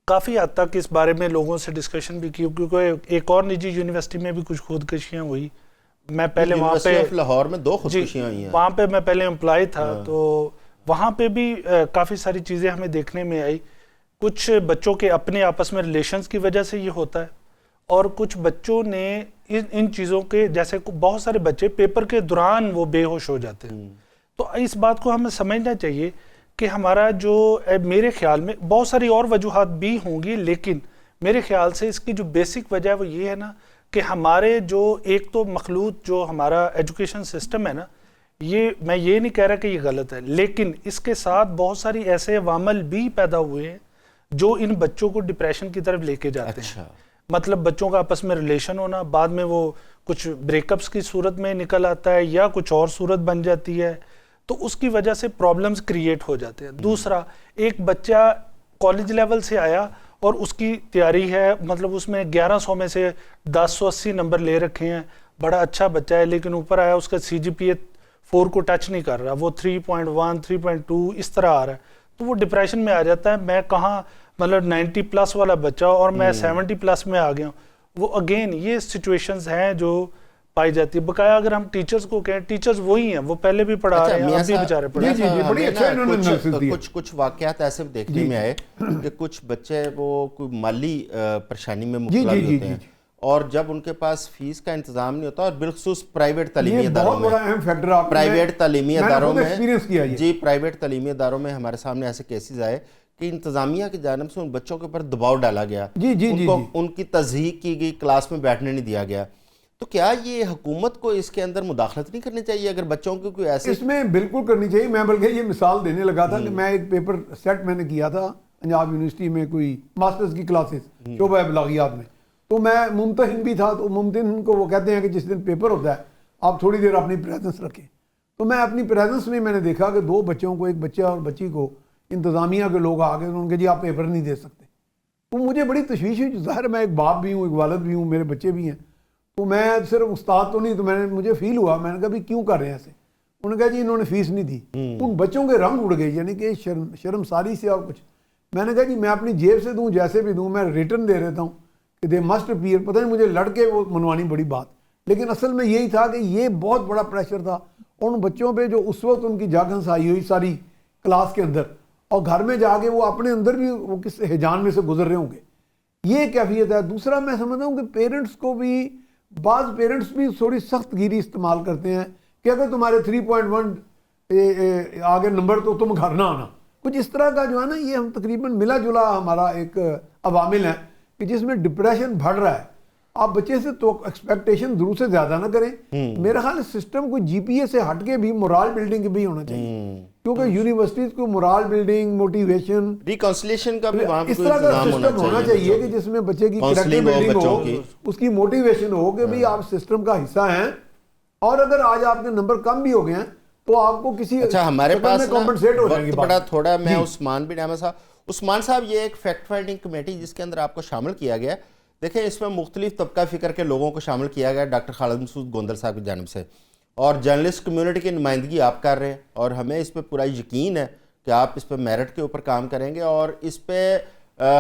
काफ़ी हद तक इस बारे में लोगों से डिस्कशन भी की, क्योंकि एक और निजी यूनिवर्सिटी में भी कुछ खुदकुशियाँ हुई। मैं पहले वहाँ पे लाहौर में 2 खुदकुशियाँ हुई हैं। वहाँ पे मैं पहले एम्प्लॉय था, तो वहाँ पे भी काफ़ी सारी चीज़ें हमें देखने में आई। कुछ बच्चों के अपने आपस में रिलेशंस की वजह से ये होता है और कुछ बच्चों ने इन चीज़ों के, जैसे बहुत सारे बच्चे पेपर के दौरान वो बेहोश हो जाते हैं। तो इस बात को हमें समझना चाहिए कि हमारा जो मेरे ख्याल में बहुत सारी और वजूहात भी होंगी, लेकिन मेरे ख्याल से इसकी जो बेसिक वजह है वो ये है ना कि हमारे जो एक तो मखलूत जो हमारा एजुकेशन सिस्टम है ना, ये मैं ये नहीं कह रहा कि ये गलत है, लेकिन इसके साथ बहुत सारी ऐसे अवामल भी पैदा हुए हैं जो इन बच्चों को डिप्रेशन की तरफ लेके जाते हैं। मतलब बच्चों का आपस में रिलेशन होना, बाद में वो कुछ ब्रेकअप्स की सूरत में निकल आता है या कुछ और सूरत बन जाती है, तो उसकी वजह से प्रॉब्लम्स क्रिएट हो जाते हैं। दूसरा, एक बच्चा कॉलेज लेवल से आया और उसकी तैयारी है, मतलब उसमें 1100 में से 1080 नंबर ले रखे हैं, बड़ा अच्छा बच्चा है, लेकिन ऊपर आया उसका CGPA 4 को टच नहीं कर रहा, वो 3.1 3.2 इस तरह आ रहा है, तो वो डिप्रेशन में आ जाता है। मैं कहाँ, मतलब 90 प्लस वाला बच्चा और मैं 70 प्लस में आ गया हूँ। वो अगेन ये सिचुएशंस हैं जो पाई जाती है। बकाया अगर हम टीचर्स को कहें, टीचर्स वही हैं, वो पहले भी पढ़ा रहे हैं, अब भी बेचारे पढ़ा रहे हैं। बड़ी अच्छा इन्होंने एनालिसिस दिया। कुछ वाकयात ऐसे देखने में आए कि कुछ बच्चे वो कोई माली परेशानी में मुब्तला भी होते हैं, और जब उनके पास फीस का इंतजाम नहीं होता, और बिलखुसूस प्राइवेट तालीमी इदारों में, प्राइवेट तालीमी इदारों में जी, प्राइवेट तालीमी इदारों में हमारे सामने ऐसे केसेस आए कि इंतजामिया की जानिब से उन बच्चों के ऊपर दबाव डाला गया, उनको उनकी तज़हीक की गई, क्लास में बैठने नहीं दिया गया। तो क्या ये हुकूमत को इसके अंदर मुदाखलत नहीं करनी चाहिए अगर बच्चों की कोई ऐसे? इसमें बिल्कुल करनी चाहिए। मैं बल्कि ये मिसाल देने लगा था कि मैं एक पेपर सेट मैंने किया था पंजाब यूनिवर्सिटी में, कोई मास्टर्स की क्लासेस शोबा बलागियात में, तो मैं मुमतहिन भी था। तो मुमतहिन को वो कहते हैं कि जिस दिन पेपर होता है आप थोड़ी देर अपनी प्रेजेंस रखें। तो मैं अपनी प्रेजेंस में मैंने देखा कि 2 बच्चों को, एक बच्चा और बच्ची को, इंतज़ामिया के लोग आ गए, उनके जी आप पेपर नहीं दे सकते। तो मुझे बड़ी तशवीश हुई। ज़ाहिर मैं एक बाप भी हूँ, एक वालिद भी हूँ, मेरे बच्चे भी हैं, तो मैं सिर्फ उस्ताद तो नहीं, तो मुझे फील हुआ। मैंने कहा भी क्यों कर रहे हैं ऐसे? उन्होंने कहा जी इन्होंने फीस नहीं दी। उन बच्चों के रंग उड़ गए, यानी कि शर्मसारी से और कुछ। मैंने कहा जी मैं अपनी जेब से दूं, जैसे भी दूं, मैं रिटर्न दे देता हूँ कि दे मस्ट अपीयर। पता नहीं मुझे लड़के वो मनवानी बड़ी बात, लेकिन असल में यही था कि ये बहुत बड़ा प्रेशर था उन बच्चों पे जो उस वक्त उनकी जागंस आई हुई सारी क्लास के अंदर, और घर में जाके वो अपने अंदर भी वो किस हिजान में से गुजर रहे होंगे। ये कैफियत है। दूसरा मैं समझता हूँ कि पेरेंट्स को भी, बाज़ पेरेंट्स भी थोड़ी सख्त गिरी इस्तेमाल करते हैं कि अगर तुम्हारे 3.1 आगे नंबर तो तुम घर ना आना, कुछ इस तरह का जो है ना, ये हम तकरीबन मिला जुला हमारा एक अवामिल है कि जिसमें डिप्रेशन बढ़ रहा है। आप बच्चे से तो एक्सपेक्टेशन जरूर से ज़्यादा ना करें। मेरा ख्याल सिस्टम को GPA से हट के भी मोरल बिल्डिंग भी होना चाहिए, क्योंकि यूनिवर्सिटीज़ को मोरल बिल्डिंग, मोटिवेशन, रिकॉन्सिलिएशन का भी इस तरह का सिस्टम होना चाहिए कि जिसमें बच्चे की कैरेक्टर बिल्डिंग हो, उसकी मोटिवेशन हो कि भाई आप सिस्टम का हिस्सा हैं, और अगर आज आपके नंबर कम भी हो गए हैं तो आपको किसी हमारे पास कॉम्पनसेट हो जाएगी। बड़ा थोड़ा मैं उस्मान बिन अहमद साहब, उस्मान साहब, ये एक फैक्ट फाइंडिंग कमेटी जिसके अंदर आपको शामिल किया गया, देखें इसमें मुख्तलिफ तबका फ़िक्र के लोगों को शामिल किया गया डॉक्टर खालिद मसूद गोंदल साहब की जानिब से, और जर्नलिस्ट कम्युनिटी की नुमाइंदगी आप कर रहे हैं, और हमें इस पर पूरा यकीन है कि आप इस पर मेरिट के ऊपर काम करेंगे, और इस पर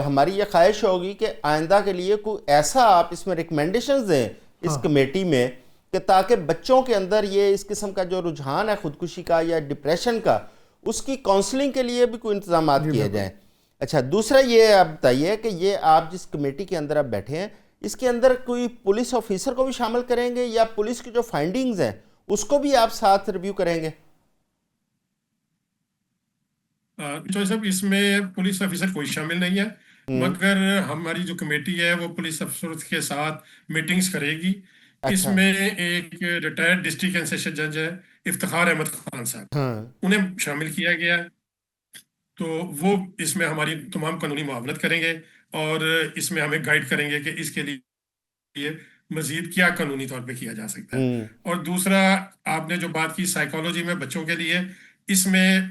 हमारी ये ख्वाहिश होगी कि आइंदा के लिए कोई ऐसा आप इसमें रिकमेंडेशंस दें इस कमेटी में कि ताकि बच्चों के अंदर ये इस किस्म का जो रुझान है खुदकुशी का या डिप्रेशन का, उसकी काउंसलिंग के लिए भी कोई इंतजाम किए जाएँ। अच्छा, दूसरा ये आप बताइए कि ये आप जिस कमेटी के अंदर आप बैठे हैं, इसके अंदर कोई पुलिस ऑफिसर को भी शामिल करेंगे या पुलिस की जो फाइंडिंग्स हैं उसको भी आप साथ रिव्यू करेंगे? तो साहब इसमें पुलिस ऑफिसर कोई शामिल नहीं है, मगर हमारी जो कमेटी है वो पुलिस अफसरों के साथ मीटिंग्स करेगी। अच्छा। इसमें एक रिटायर्ड डिस्ट्रिक्ट एंड सेशन जज है इफ्तिखार अहमद खान साहब, उन्हें शामिल किया गया। तो वो इसमें हमारी तमाम कानूनी मुआवनत करेंगे और इसमें हमें गाइड करेंगे कि इसके लिए मजीद क्या कानूनी तौर पे किया जा सकता है। और दूसरा, आपने जो बात की साइकोलॉजी में बच्चों के लिए, इसमें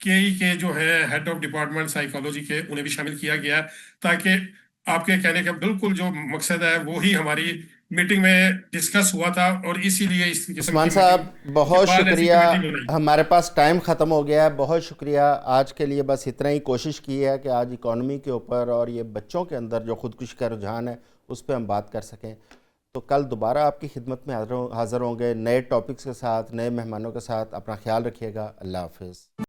के जो है हेड ऑफ डिपार्टमेंट साइकोलॉजी के, उन्हें भी शामिल किया गया, ताकि आपके कहने का बिल्कुल जो मकसद है वो ही हमारी मीटिंग में डिस्कस हुआ था, और इसीलिए इस उस्मान साहब बहुत शुक्रिया, हमारे पास टाइम ख़त्म हो गया है, बहुत शुक्रिया। आज के लिए बस इतना ही कोशिश की है कि आज इकॉनमी के ऊपर और ये बच्चों के अंदर जो खुदकुशी का रुझान है उस पर हम बात कर सकें। तो कल दोबारा आपकी खिदमत में हाज़िर होंगे नए टॉपिक्स के साथ, नए मेहमानों के साथ। अपना ख्याल रखिएगा। अल्लाह हाफ़िज़।